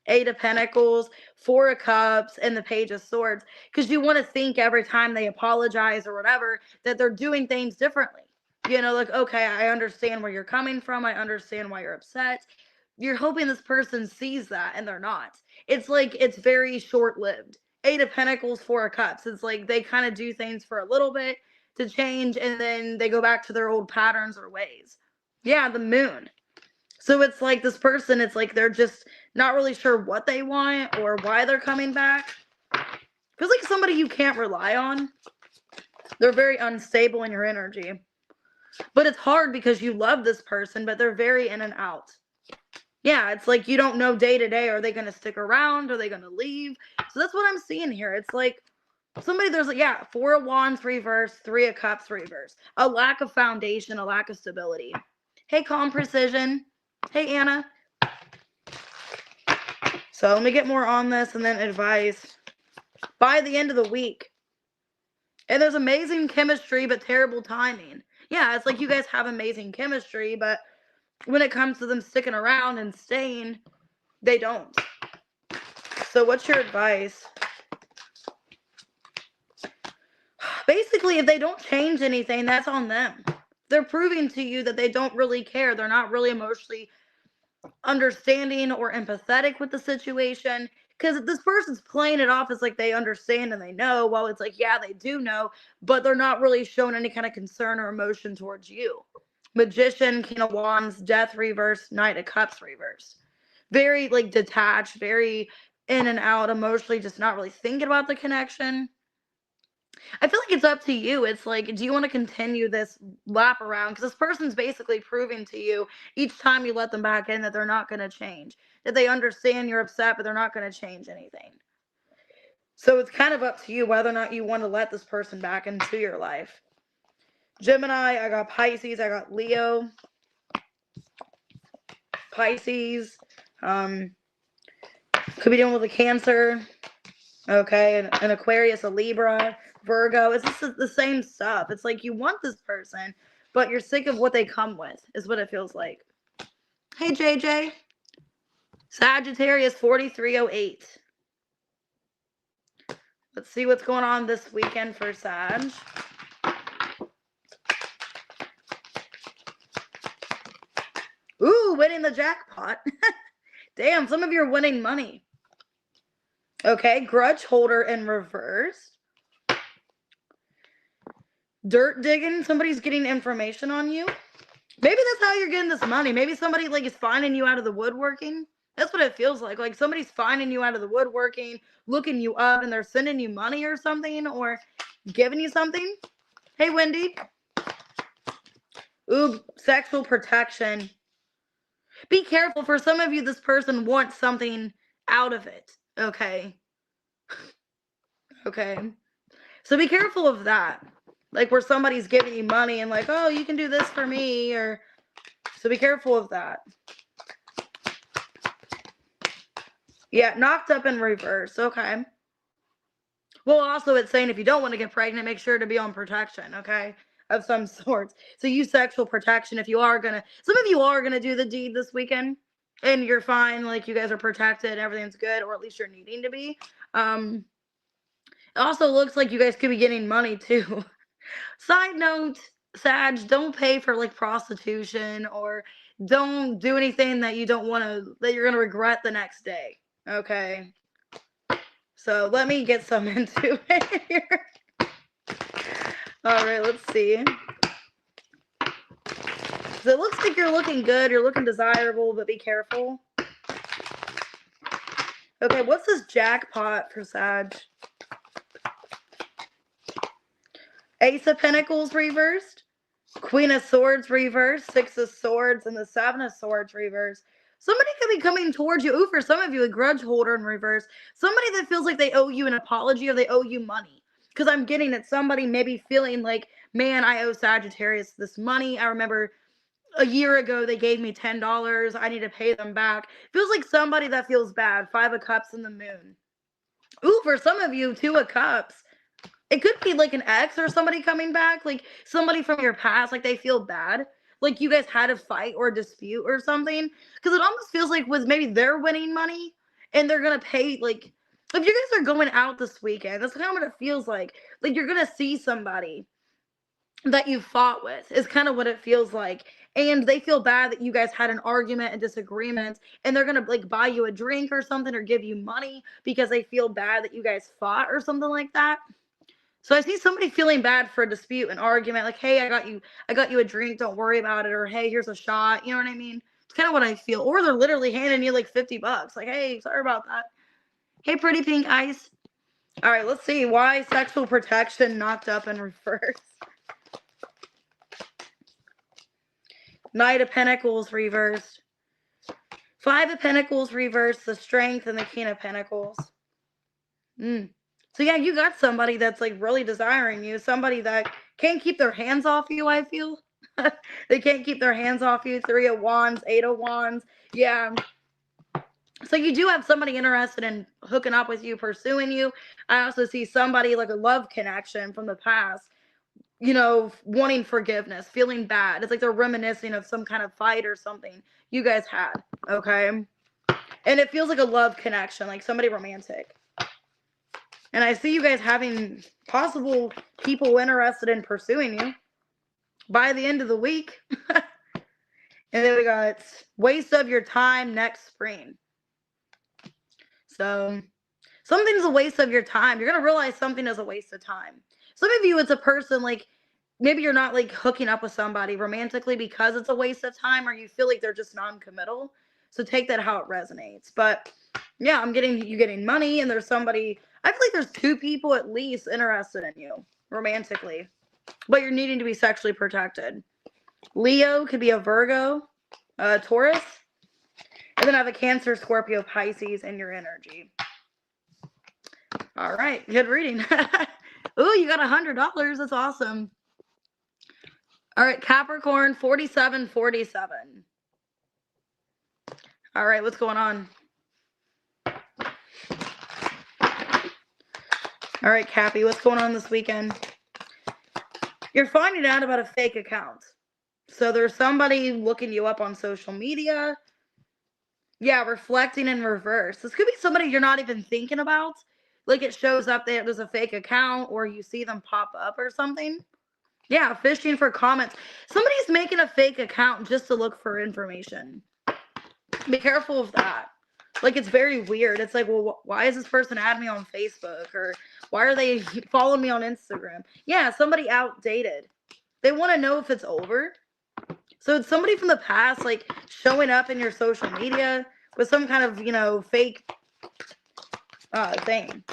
Eight of Pentacles, Four of Cups, and the Page of Swords. Because you want to think every time they apologize or whatever that they're doing things differently. You know, like, okay, I understand where you're coming from. I understand why you're upset. You're hoping this person sees that, and they're not. It's like it's very short-lived. Eight of Pentacles, Four of Cups. It's like they kind of do things for a little bit to change, and then they go back to their old patterns or ways. Yeah, the Moon. So it's like this person, it's like they're just not really sure what they want or why they're coming back. Feels like somebody you can't rely on. They're very unstable in your energy. But it's hard because you love this person, but they're very in and out. Yeah, it's like you don't know day to day. Are they going to stick around? Are they going to leave? So that's what I'm seeing here. It's like somebody, there's like, yeah, Four of Wands reverse, Three of Cups reverse. A lack of foundation, a lack of stability. Hey, Calm Precision. Hey, Anna. So let me get more on this and then advice. By the end of the week. And there's amazing chemistry, but terrible timing. Yeah, it's like you guys have amazing chemistry, but when it comes to them sticking around and staying, they don't. So what's your advice? Basically, if they don't change anything, that's on them. They're proving to you that they don't really care. They're not really emotionally understanding or empathetic with the situation. Because this person's playing it off as like they understand and they know. Well, it's like, yeah, they do know, but they're not really showing any kind of concern or emotion towards you. Magician, King of Wands, Death reverse, Knight of Cups reverse. Very like detached, very in and out emotionally, just not really thinking about the connection. I feel like it's up to you. It's like, do you want to continue this lap around? Because this person's basically proving to you each time you let them back in that they're not going to change. That they understand you're upset, but they're not going to change anything. So it's kind of up to you whether or not you want to let this person back into your life. Gemini, I got Pisces, I got Leo. Pisces. Could be dealing with a Cancer. Okay, an Aquarius, a Libra, Virgo. It's just the same stuff. It's like you want this person, but you're sick of what they come with, is what it feels like. Hey, JJ. Sagittarius 4308. Let's see what's going on this weekend for Sag. Ooh, winning the jackpot. Damn, some of you are winning money. Okay, Grudge Holder in reverse. Dirt digging. Somebody's getting information on you. Maybe that's how you're getting this money. Maybe somebody like is finding you out of the woodworking. That's what it feels like. Like somebody's finding you out of the woodworking, looking you up, and they're sending you money or something, or giving you something. Hey, Wendy. Ooh, sexual protection. Be careful. For some of you, this person wants something out of it. Okay. Okay. So be careful of that. Like where somebody's giving you money and like, oh, you can do this for me, or so be careful of that. Yeah, knocked up in reverse. Okay. Well, also it's saying if you don't want to get pregnant, make sure to be on protection, okay, of some sorts. So use sexual protection if you are gonna. Some of you are gonna do the deed this weekend, and you're fine. Like you guys are protected, everything's good, or at least you're needing to be. It also looks like you guys could be getting money too. Side note, Sag, don't pay for like prostitution or don't do anything that you don't want to, that you're going to regret the next day. Okay. So let me get some into it here. All right, let's see. So it looks like you're looking good. You're looking desirable, but be careful. Okay, what's this jackpot for Sag? Ace of Pentacles reversed. Queen of Swords reverse, Six of Swords, and the Seven of Swords reverse. Somebody could be coming towards you. Ooh, for some of you, a grudge holder in reverse. Somebody that feels like they owe you an apology or they owe you money. Because I'm getting that somebody maybe feeling like, man, I owe Sagittarius this money. I remember a year ago they gave me $10. I need to pay them back. Feels like somebody that feels bad. Five of Cups and the Moon. Ooh, for some of you, Two of Cups. It could be like an ex or somebody coming back, like somebody from your past, like they feel bad, like you guys had a fight or a dispute or something. Because it almost feels like was maybe they're winning money and they're gonna pay. Like if you guys are going out this weekend, that's kind of what it feels like. Like you're gonna see somebody that you fought with is kind of what it feels like, and they feel bad that you guys had an argument and disagreement, and they're gonna like buy you a drink or something or give you money because they feel bad that you guys fought or something like that. So I see somebody feeling bad for a dispute, an argument, like, hey, I got you a drink, don't worry about it, or hey, here's a shot. You know what I mean? It's kind of what I feel. Or they're literally handing you like $50. Like, hey, sorry about that. Hey, pretty pink ice. All right, let's see. Why sexual protection knocked up in reverse? Knight of Pentacles reversed. Five of Pentacles reversed, the Strength, and the King of Pentacles. So yeah, you got somebody that's like really desiring you, somebody that can't keep their hands off you, I feel. They can't keep their hands off you. Three of Wands, Eight of Wands. Yeah. So you do have somebody interested in hooking up with you, pursuing you. I also see somebody like a love connection from the past, you know, wanting forgiveness, feeling bad. It's like they're reminiscing of some kind of fight or something you guys had, okay? And it feels like a love connection, like somebody romantic. And I see you guys having possible people interested in pursuing you by the end of the week. And then we got waste of your time next spring. So something's a waste of your time. You're going to realize something is a waste of time. Some of you, it's a person like, maybe you're not like hooking up with somebody romantically because it's a waste of time, or you feel like they're just non-committal. So take that how it resonates. But yeah, I'm getting you getting money, and there's somebody, I feel like there's two people at least interested in you romantically, but you're needing to be sexually protected. Leo could be a Virgo, Taurus, and then I have a Cancer, Scorpio, Pisces in your energy. All right, good reading. Ooh, you got $100. That's awesome. All right, Capricorn, 4747. All right, what's going on? All right, Cappy, what's going on this weekend? You're finding out about a fake account. So there's somebody looking you up on social media. Yeah, reflecting in reverse. This could be somebody you're not even thinking about. Like it shows up that there's a fake account, or you see them pop up or something. Yeah, fishing for comments. Somebody's making a fake account just to look for information. Be careful of that. Like, it's very weird. It's like, well, why is this person adding me on Facebook? Or why are they following me on Instagram? Yeah, somebody outdated. They want to know if it's over. So it's somebody from the past, like, showing up in your social media with some kind of, you know, fake thing.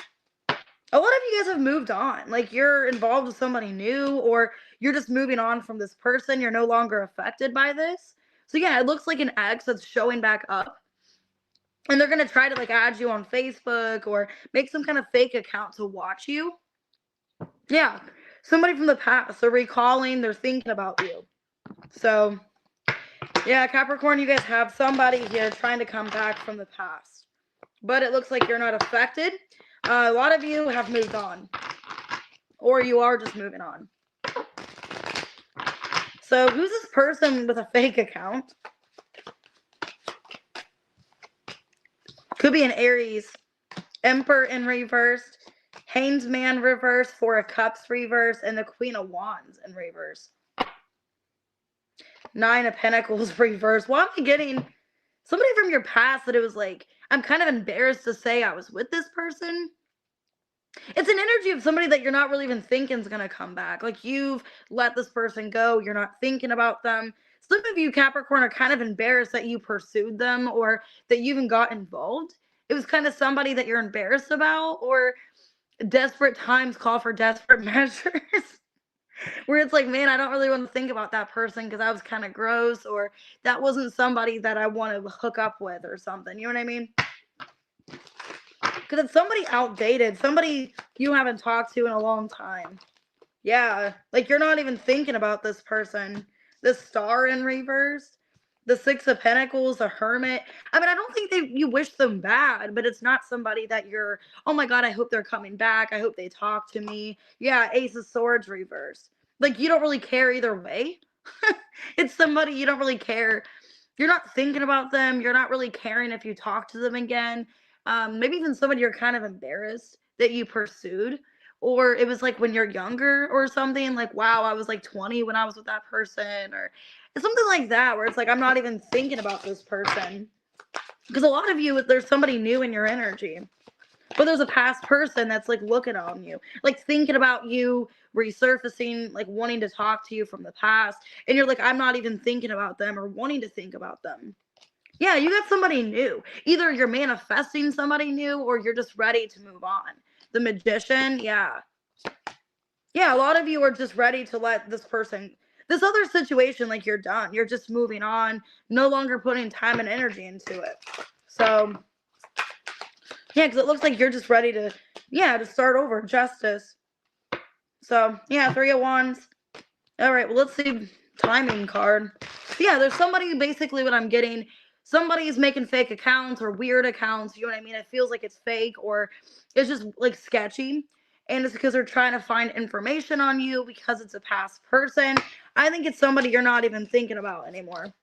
A lot of you guys have moved on. Like, you're involved with somebody new, or you're just moving on from this person. You're no longer affected by this. So yeah, it looks like an ex that's showing back up. And they're going to try to like add you on Facebook or make some kind of fake account to watch you. Yeah, somebody from the past. They're recalling. They're thinking about you. So yeah, Capricorn, you guys have somebody here trying to come back from the past. But it looks like you're not affected. A lot of you have moved on. Or you are just moving on. So who's this person with a fake account? Could be an Aries. Emperor in reverse. Hanged Man reverse. Four of Cups reverse. And the Queen of Wands in reverse. Nine of Pentacles reverse. Why am I getting somebody from your past that it was like, I'm kind of embarrassed to say I was with this person? It's an energy of somebody that you're not really even thinking is going to come back. Like, you've let this person go. You're not thinking about them. Some of you, Capricorn, are kind of embarrassed that you pursued them or that you even got involved. It was kind of somebody that you're embarrassed about, or desperate times call for desperate measures. where it's like, man, I don't really want to think about that person because that was kind of gross, or that wasn't somebody that I want to hook up with or something. You know what I mean? Because it's somebody outdated, somebody you haven't talked to in a long time. Yeah, like you're not even thinking about this person. The Star in reverse, the Six of Pentacles, the Hermit. I mean, I don't think you wish them bad, but it's not somebody that you're, oh my God, I hope they're coming back. I hope they talk to me. Yeah, Ace of Swords reverse. Like you don't really care either way. It's somebody you don't really care. You're not thinking about them. You're not really caring if you talk to them again. Maybe even somebody you're kind of embarrassed that you pursued, or it was like when you're younger or something, like, wow, I was like 20 when I was with that person, or something like that, where it's like, I'm not even thinking about this person. Because a lot of you, there's somebody new in your energy, but there's a past person that's like looking on you, like thinking about you, resurfacing, like wanting to talk to you from the past. And you're like, I'm not even thinking about them or wanting to think about them. Yeah, you got somebody new. Either you're manifesting somebody new or you're just ready to move on. The Magician, yeah. Yeah, a lot of you are just ready to let this other situation, like you're done. You're just moving on, no longer putting time and energy into it. So, yeah, because it looks like you're just ready to, to start over. Justice. So, yeah, Three of Wands. All right, well, let's see. Timing card. Yeah, there's somebody, basically what I'm getting, somebody's making fake accounts or weird accounts. You know what I mean? It feels like it's fake or it's just like sketchy. And it's because they're trying to find information on you because it's a past person. I think it's somebody you're not even thinking about anymore.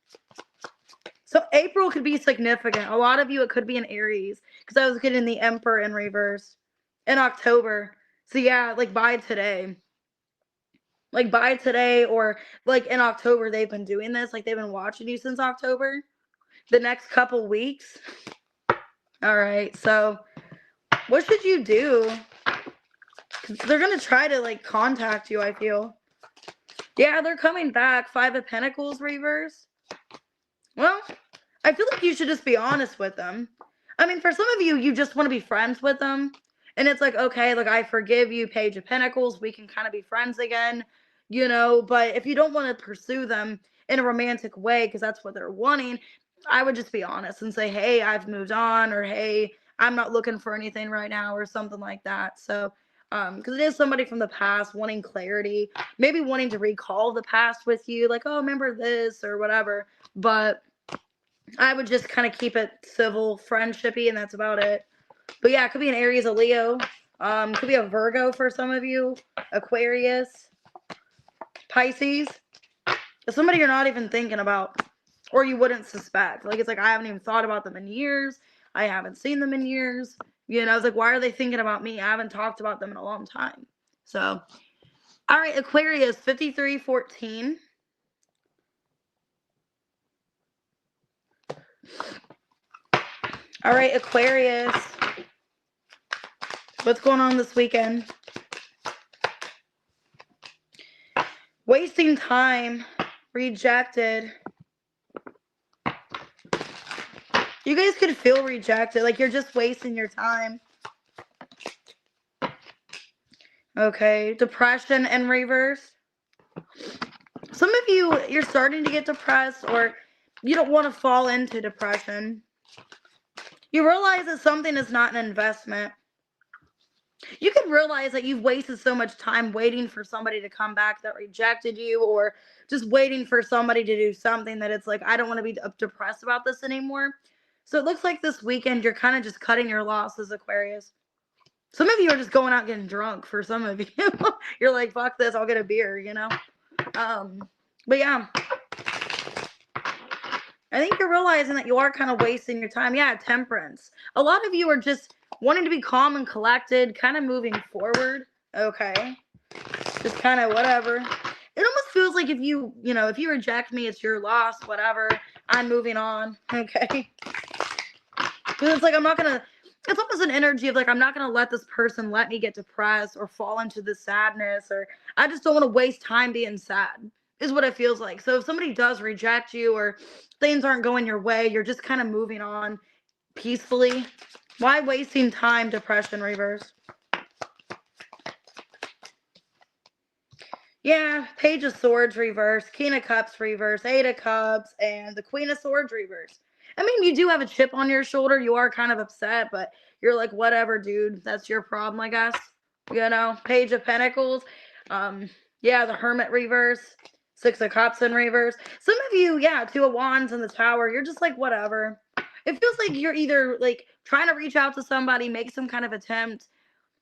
So April could be significant. A lot of you, it could be an Aries, because I was getting the Emperor in reverse in October. So yeah, like by today. Like by today, or like in October, they've been doing this. Like they've been watching you since October. The next couple weeks. All right. So what should you do? 'Cause they're going to try to like contact you, I feel. Yeah, they're coming back. Five of Pentacles reverse. Well, I feel like you should just be honest with them. I mean, for some of you, you just want to be friends with them. And it's like, okay, like I forgive you, Page of Pentacles. We can kind of be friends again, But if you don't want to pursue them in a romantic way, because that's what they're wanting, I would just be honest and say, hey, I've moved on, or hey, I'm not looking for anything right now, or something like that. So, because it is somebody from the past wanting clarity, maybe wanting to recall the past with you, like, oh, remember this or whatever. But I would just kind of keep it civil, friendshipy, and that's about it. But yeah, it could be an Aries, a Leo. Could be a Virgo for some of you, Aquarius, Pisces. It's somebody you're not even thinking about, or you wouldn't suspect. Like, it's like, I haven't even thought about them in years. I haven't seen them in years. It's like, why are they thinking about me? I haven't talked about them in a long time. So, all right, Aquarius, 5314. All right, Aquarius. What's going on this weekend? Wasting time. Rejected. You guys could feel rejected. Like you're just wasting your time. Okay. Depression in reverse. Some of you, you're starting to get depressed, or you don't want to fall into depression. You realize that something is not an investment. You can realize that you've wasted so much time waiting for somebody to come back that rejected you, or just waiting for somebody to do something that it's like, I don't want to be depressed about this anymore. So it looks like this weekend you're kind of just cutting your losses, Aquarius. Some of you are just going out getting drunk. For some of you, you're like, fuck this, I'll get a beer, But yeah, I think you're realizing that you are kind of wasting your time. Yeah, Temperance. A lot of you are just wanting to be calm and collected, kind of moving forward. Okay. Just kind of whatever. It almost feels like if if you reject me, it's your loss, whatever. I'm moving on. Okay. Because it's like, it's almost an energy of like, I'm not going to let this person let me get depressed or fall into the sadness, or I just don't want to waste time being sad, is what it feels like. So if somebody does reject you or things aren't going your way, you're just kind of moving on peacefully. Why wasting time? Depression reverse. Yeah, Page of Swords reverse, King of Cups reverse, Eight of Cups, and the Queen of Swords reverse. I mean, you do have a chip on your shoulder. You are kind of upset, but you're like, whatever, dude. That's your problem, I guess. You know, Page of Pentacles. Um, yeah, the Hermit reverse, Six of Cups in reverse. Some of you, yeah, Two of Wands in the Tower. You're just like, whatever. It feels like you're either like trying to reach out to somebody, make some kind of attempt.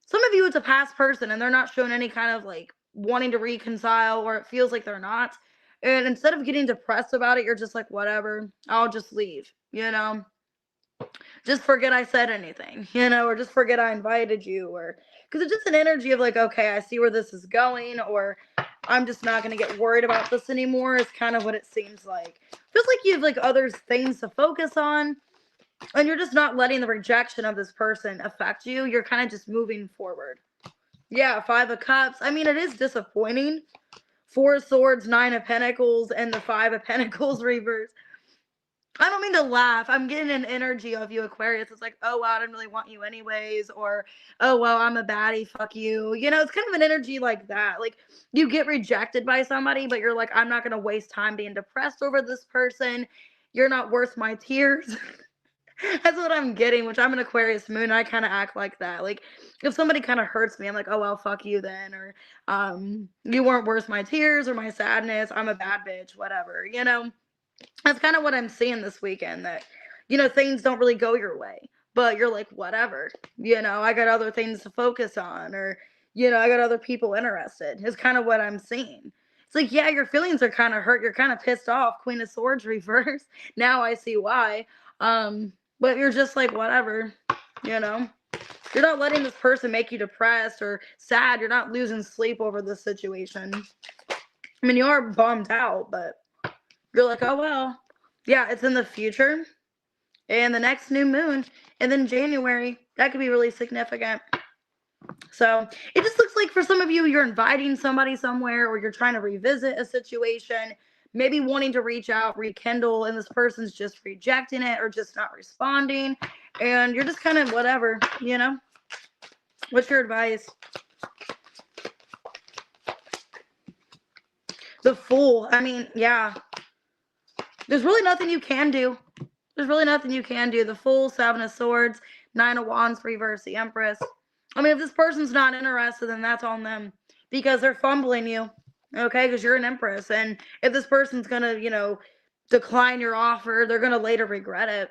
Some of you, it's a past person and they're not showing any kind of like wanting to reconcile, or it feels like they're not. And instead of getting depressed about it, you're just like, whatever, I'll just leave, you know? Just forget I said anything, you know, or just forget I invited you, or because it's just an energy of like, okay, I see where this is going, or I'm just not going to get worried about this anymore, is kind of what it seems like. Feels like you have like other things to focus on, and you're just not letting the rejection of this person affect you. You're kind of just moving forward. Yeah, Five of Cups. I mean, it is disappointing. Four of Swords, Nine of Pentacles, and the Five of Pentacles reverse. I don't mean to laugh. I'm getting an energy of you, Aquarius. It's like, oh, wow, I didn't really want you anyways. Or, oh, well, I'm a baddie. Fuck you. You know, it's kind of an energy like that. Like, you get rejected by somebody, but you're like, I'm not going to waste time being depressed over this person. You're not worth my tears. That's what I'm getting, which I'm an Aquarius moon. I kind of act like that. Like, if somebody kind of hurts me, I'm like, oh, well, fuck you then. Or, you weren't worth my tears or my sadness. I'm a bad bitch, whatever, you know? That's kind of what I'm seeing this weekend, that, you know, things don't really go your way, but you're like, whatever, you know, I got other things to focus on, or, you know, I got other people interested, is kind of what I'm seeing. It's like, yeah, your feelings are kind of hurt. You're kind of pissed off. Queen of Swords reverse. Now I see why. But you're just like, whatever, you know, you're not letting this person make you depressed or sad. You're not losing sleep over this situation. I mean, you are bummed out, but you're like, oh, well, yeah, it's in the future and the next new moon. And then January, that could be really significant. So it just looks like for some of you, you're inviting somebody somewhere, or you're trying to revisit a situation, maybe wanting to reach out, rekindle, and this person's just rejecting it or just not responding. And you're just kind of whatever, you know? What's your advice? The Fool. I mean, yeah. There's really nothing you can do. There's really nothing you can do. The Fool, Seven of Swords, Nine of Wands, reverse, the Empress. I mean, if this person's not interested, then that's on them, because they're fumbling you, okay? Because you're an Empress. And if this person's going to, you know, decline your offer, they're going to later regret it,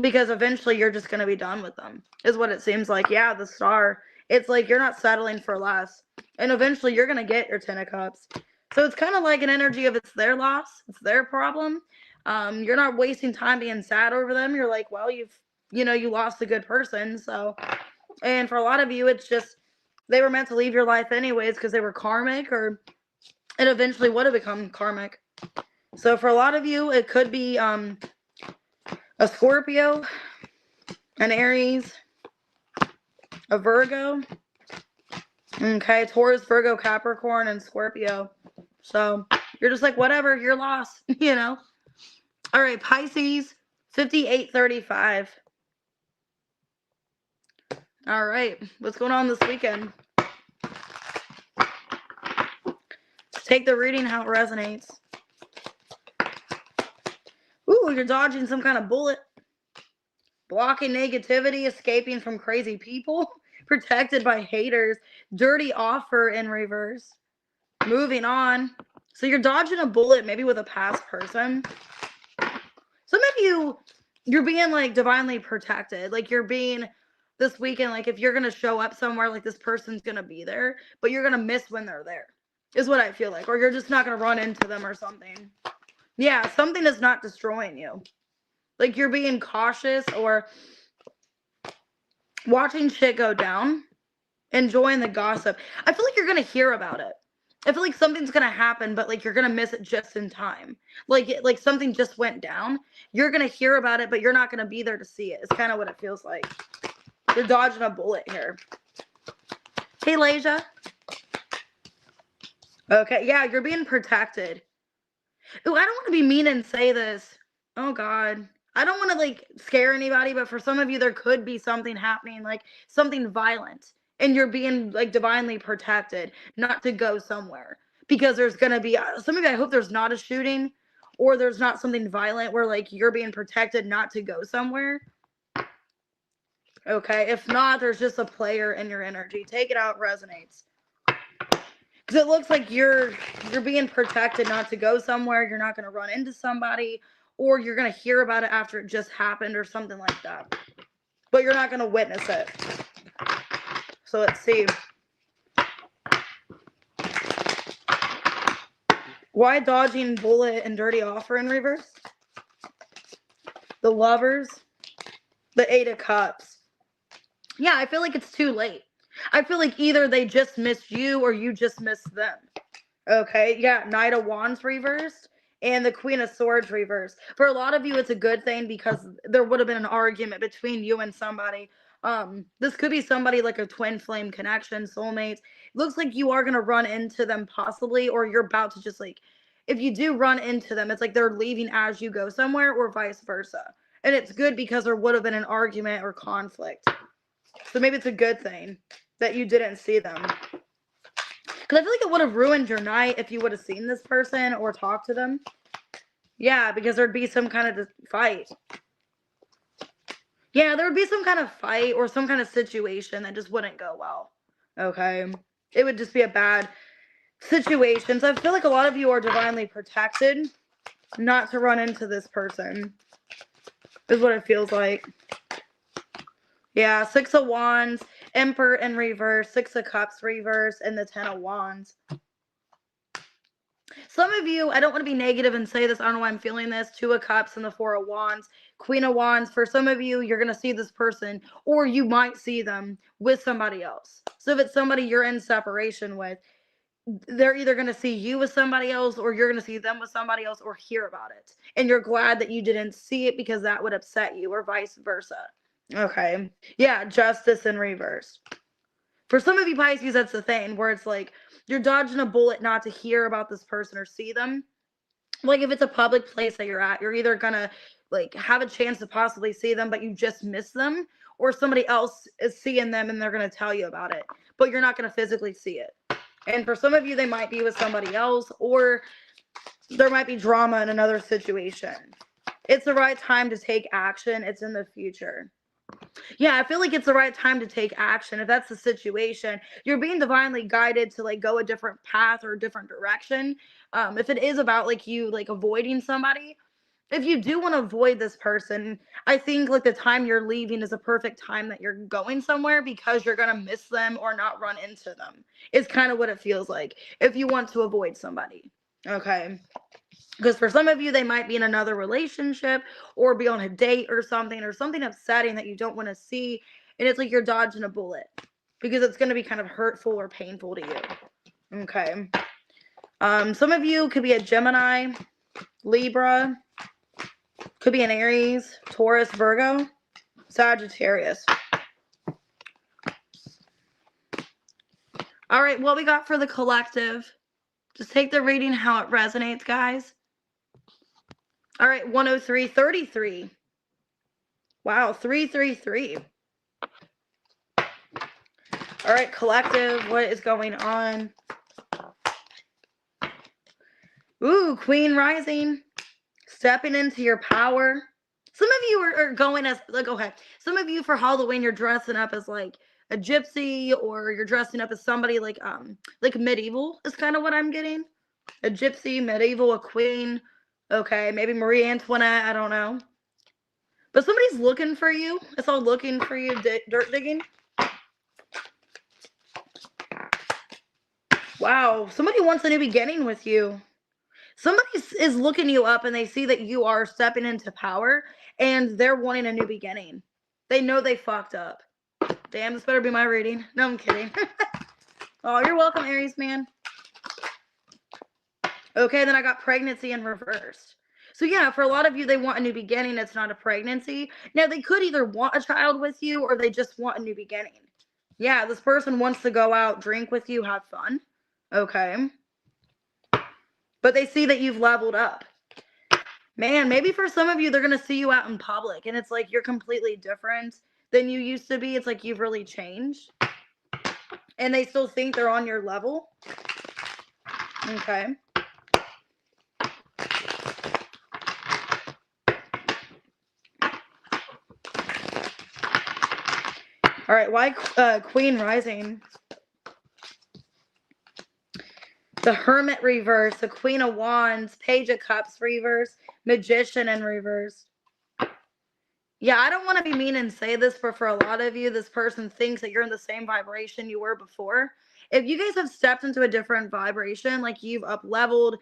because eventually you're just going to be done with them, is what it seems like. Yeah, the Star. It's like you're not settling for less. And eventually you're going to get your Ten of Cups. So it's kind of like an energy of it's their loss. It's their problem. You're not wasting time being sad over them. You're like, well, you lost a good person. So, and for a lot of you, it's just, they were meant to leave your life anyways, because they were karmic, or it eventually would have become karmic. So for a lot of you, it could be, a Scorpio, an Aries, a Virgo. Okay. Taurus, Virgo, Capricorn, and Scorpio. So you're just like, whatever, you're lost, you know? All right, Pisces, 5835. All right, what's going on this weekend? Take the reading how it resonates. Ooh, you're dodging some kind of bullet. Blocking negativity, escaping from crazy people, protected by haters, dirty offer in reverse. Moving on. So you're dodging a bullet, maybe with a past person. Some of you, you're being like divinely protected. Like you're being this weekend, like if you're going to show up somewhere, like this person's going to be there, but you're going to miss when they're there, is what I feel like. Or you're just not going to run into them or something. Yeah, something is not destroying you. Like you're being cautious or watching shit go down, enjoying the gossip. I feel like you're going to hear about it. I feel like something's going to happen, but like you're going to miss it just in time. Like something just went down. You're going to hear about it, but you're not going to be there to see it. It's kind of what it feels like. You're dodging a bullet here. Hey, Lasia. Okay, yeah, you're being protected. Ooh, I don't want to be mean and say this. Oh, God. I don't want to, like, scare anybody, but for some of you, there could be something happening, like something violent. And you're being, like, divinely protected not to go somewhere. because there's going to be some of you, I hope there's not a shooting or there's not something violent where like you're being protected not to go somewhere. Okay, if not, there's just a player in your energy. Take it out, resonates. Because it looks like you're being protected not to go somewhere. You're not going to run into somebody, or you're going to hear about it after it just happened or something like that. But you're not going to witness it. So let's see. Why dodging bullet and dirty offer in reverse? The lovers. The 8 of cups. Yeah, I feel like it's too late. I feel like either they just missed you or you just missed them. Okay, yeah, Knight of Wands reversed and the Queen of Swords reversed. For a lot of you, it's a good thing because there would have been an argument between you and somebody. This could be somebody like a twin flame connection, soulmates. It looks like you are going to run into them possibly, or you're about to just like, if you do run into them, it's like they're leaving as you go somewhere or vice versa. And it's good because there would have been an argument or conflict. So maybe it's a good thing that you didn't see them. Because I feel like it would have ruined your night if you would have seen this person or talked to them. Yeah, because there'd be some kind of fight. Yeah, there would be some kind of fight or some kind of situation that just wouldn't go well. Okay? It would just be a bad situation. So I feel like a lot of you are divinely protected not to run into this person. Is what it feels like. Yeah, 6 of Wands, Emperor in reverse, 6 of Cups reverse, and the 10 of Wands. Some of you, I don't want to be negative and say this, I don't know why I'm feeling this, 2 of Cups and the 4 of Wands, Queen of Wands. For some of you, you're going to see this person, or you might see them with somebody else. So if it's somebody you're in separation with, they're either going to see you with somebody else, or you're going to see them with somebody else, or hear about it. And you're glad that you didn't see it because that would upset you, or vice versa. Okay. Yeah, Justice in reverse. For some of you Pisces, that's the thing where it's like you're dodging a bullet not to hear about this person or see them. Like if it's a public place that you're at, you're either gonna like have a chance to possibly see them, but you just miss them, or somebody else is seeing them and they're gonna tell you about it, but you're not gonna physically see it. And for some of you, they might be with somebody else, or there might be drama in another situation. It's the right time to take action. It's in the future. Yeah, I feel like it's the right time to take action. If that's the situation, you're being divinely guided to like go a different path or a different direction. If it is about like you like avoiding somebody, if you do want to avoid this person, I think like the time you're leaving is a perfect time that you're going somewhere because you're going to miss them or not run into them. It's kind of what it feels like if you want to avoid somebody. Okay. Because for some of you, they might be in another relationship or be on a date or something upsetting that you don't want to see. And it's like you're dodging a bullet because it's going to be kind of hurtful or painful to you. Okay. Some of you could be a Gemini, Libra, could be an Aries, Taurus, Virgo, Sagittarius. All right, what we got for the collective. Just take the reading how it resonates, guys. All right, 103.33. Wow, 333. All right, collective, what is going on? Ooh, Queen rising. Stepping into your power. Some of you are going as, like, okay. Some of you for Halloween, you're dressing up as, like, a gypsy, or you're dressing up as somebody, like medieval is kind of what I'm getting. A gypsy, medieval, a queen. Okay, maybe Marie Antoinette, I don't know. But somebody's looking for you. It's all looking for you, dirt digging. Wow, somebody wants a new beginning with you. Somebody is looking you up and they see that you are stepping into power and they're wanting a new beginning. They know they fucked up. Damn, this better be my reading. No, I'm kidding. Oh, you're welcome, Aries, man. Okay, then I got pregnancy in reverse. So yeah, for a lot of you, they want a new beginning. It's not a pregnancy. Now, they could either want a child with you or they just want a new beginning. Yeah, this person wants to go out, drink with you, have fun. Okay. But they see that you've leveled up. Man, maybe for some of you, they're going to see you out in public and it's like you're completely different than you used to be. It's like you've really changed. And they still think they're on your level. Okay. All right, why Queen Rising? The Hermit reverse, the Queen of Wands, Page of Cups reverse, Magician in reverse. Yeah, I don't want to be mean and say this, but for a lot of you, this person thinks that you're in the same vibration you were before. If you guys have stepped into a different vibration, like you've up leveled,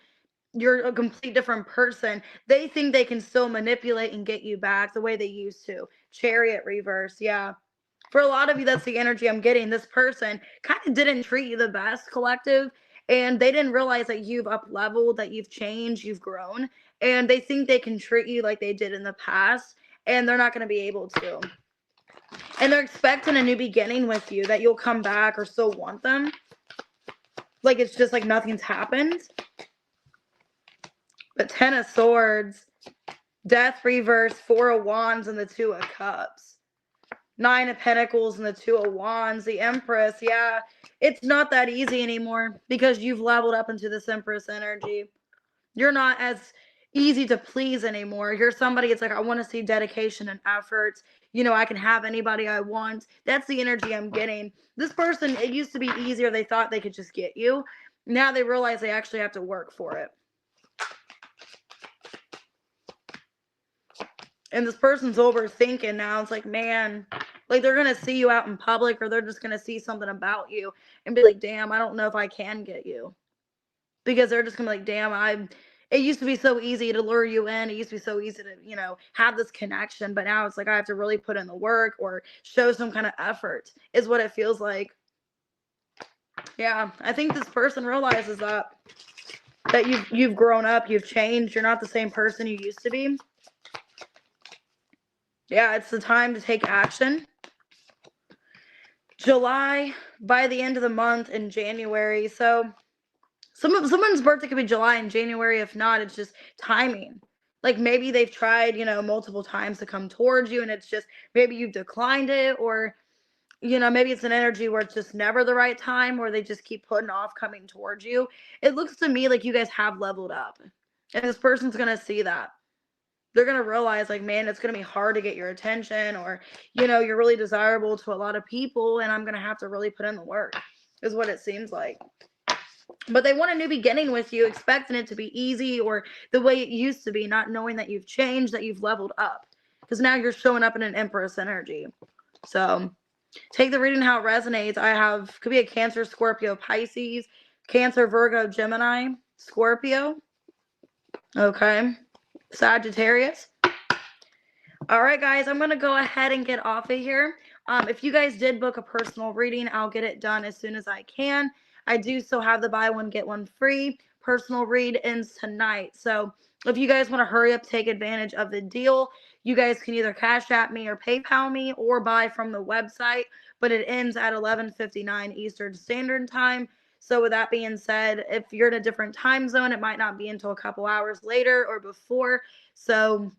you're a complete different person, they think they can still manipulate and get you back the way they used to. Chariot reverse, yeah. For a lot of you, that's the energy I'm getting. This person kind of didn't treat you the best, collective, and they didn't realize that you've up leveled, that you've changed, you've grown, and they think they can treat you like they did in the past, and they're not going to be able to. And they're expecting a new beginning with you, that you'll come back or still want them. Like it's just like nothing's happened. But 10 of Swords, Death reverse, 4 of Wands, and the 2 of Cups. 9 of Pentacles and the 2 of Wands, the Empress. Yeah, it's not that easy anymore because you've leveled up into this Empress energy. You're not as easy to please anymore. You're somebody, it's like, I want to see dedication and efforts. You know, I can have anybody I want. That's the energy I'm getting. This person, it used to be easier. They thought they could just get you. Now they realize they actually have to work for it. And this person's overthinking now. It's like, man, like they're going to see you out in public, or they're just going to see something about you and be like, damn, I don't know if I can get you. Because they're just going to be like, damn, it used to be so easy to lure you in. It used to be so easy to, you know, have this connection. But now it's like, I have to really put in the work or show some kind of effort is what it feels like. Yeah, I think this person realizes that you've grown up, you've changed. You're not the same person you used to be. Yeah, it's the time to take action. July, by the end of the month, in January. So someone's birthday could be July and January. If not, it's just timing. Like maybe they've tried, you know, multiple times to come towards you, and it's just maybe you've declined it, or, you know, maybe it's an energy where it's just never the right time, or they just keep putting off coming towards you. It looks to me like you guys have leveled up, and this person's going to see that. They're going to realize, like, man, it's going to be hard to get your attention, or, you know, you're really desirable to a lot of people, and I'm going to have to really put in the work, is what it seems like. But they want a new beginning with you, expecting it to be easy or the way it used to be, not knowing that you've changed, that you've leveled up. Because now you're showing up in an Empress energy. So take the reading how it resonates. I have, could be a Cancer, Scorpio, Pisces, Cancer, Virgo, Gemini, Scorpio. Okay. Sagittarius. All right, guys, I'm going to go ahead and get off of here. If you guys did book a personal reading, I'll get it done as soon as I can. I do still have the buy one, get one free. Personal read ends tonight. So if you guys want to hurry up, take advantage of the deal, you guys can either Cash App me or PayPal me or buy from the website. But it ends at 11:59 Eastern Standard Time. So with that being said, if you're in a different time zone, it might not be until a couple hours later or before. So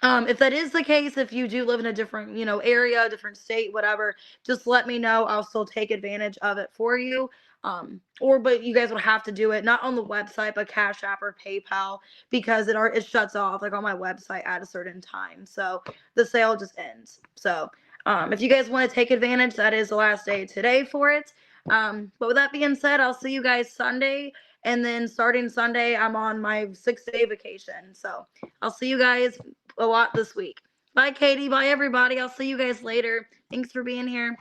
if that is the case, if you do live in a different, you know, area, different state, whatever, just let me know. I'll still take advantage of it for you. But you guys would have to do it not on the website, but Cash App or PayPal, because it shuts off like on my website at a certain time. So the sale just ends. So if you guys want to take advantage, that is the last day today for it. But with that being said, I'll see you guys Sunday. And then starting Sunday, I'm on my 6-day vacation. So I'll see you guys a lot this week. Bye, Katie. Bye, everybody. I'll see you guys later. Thanks for being here.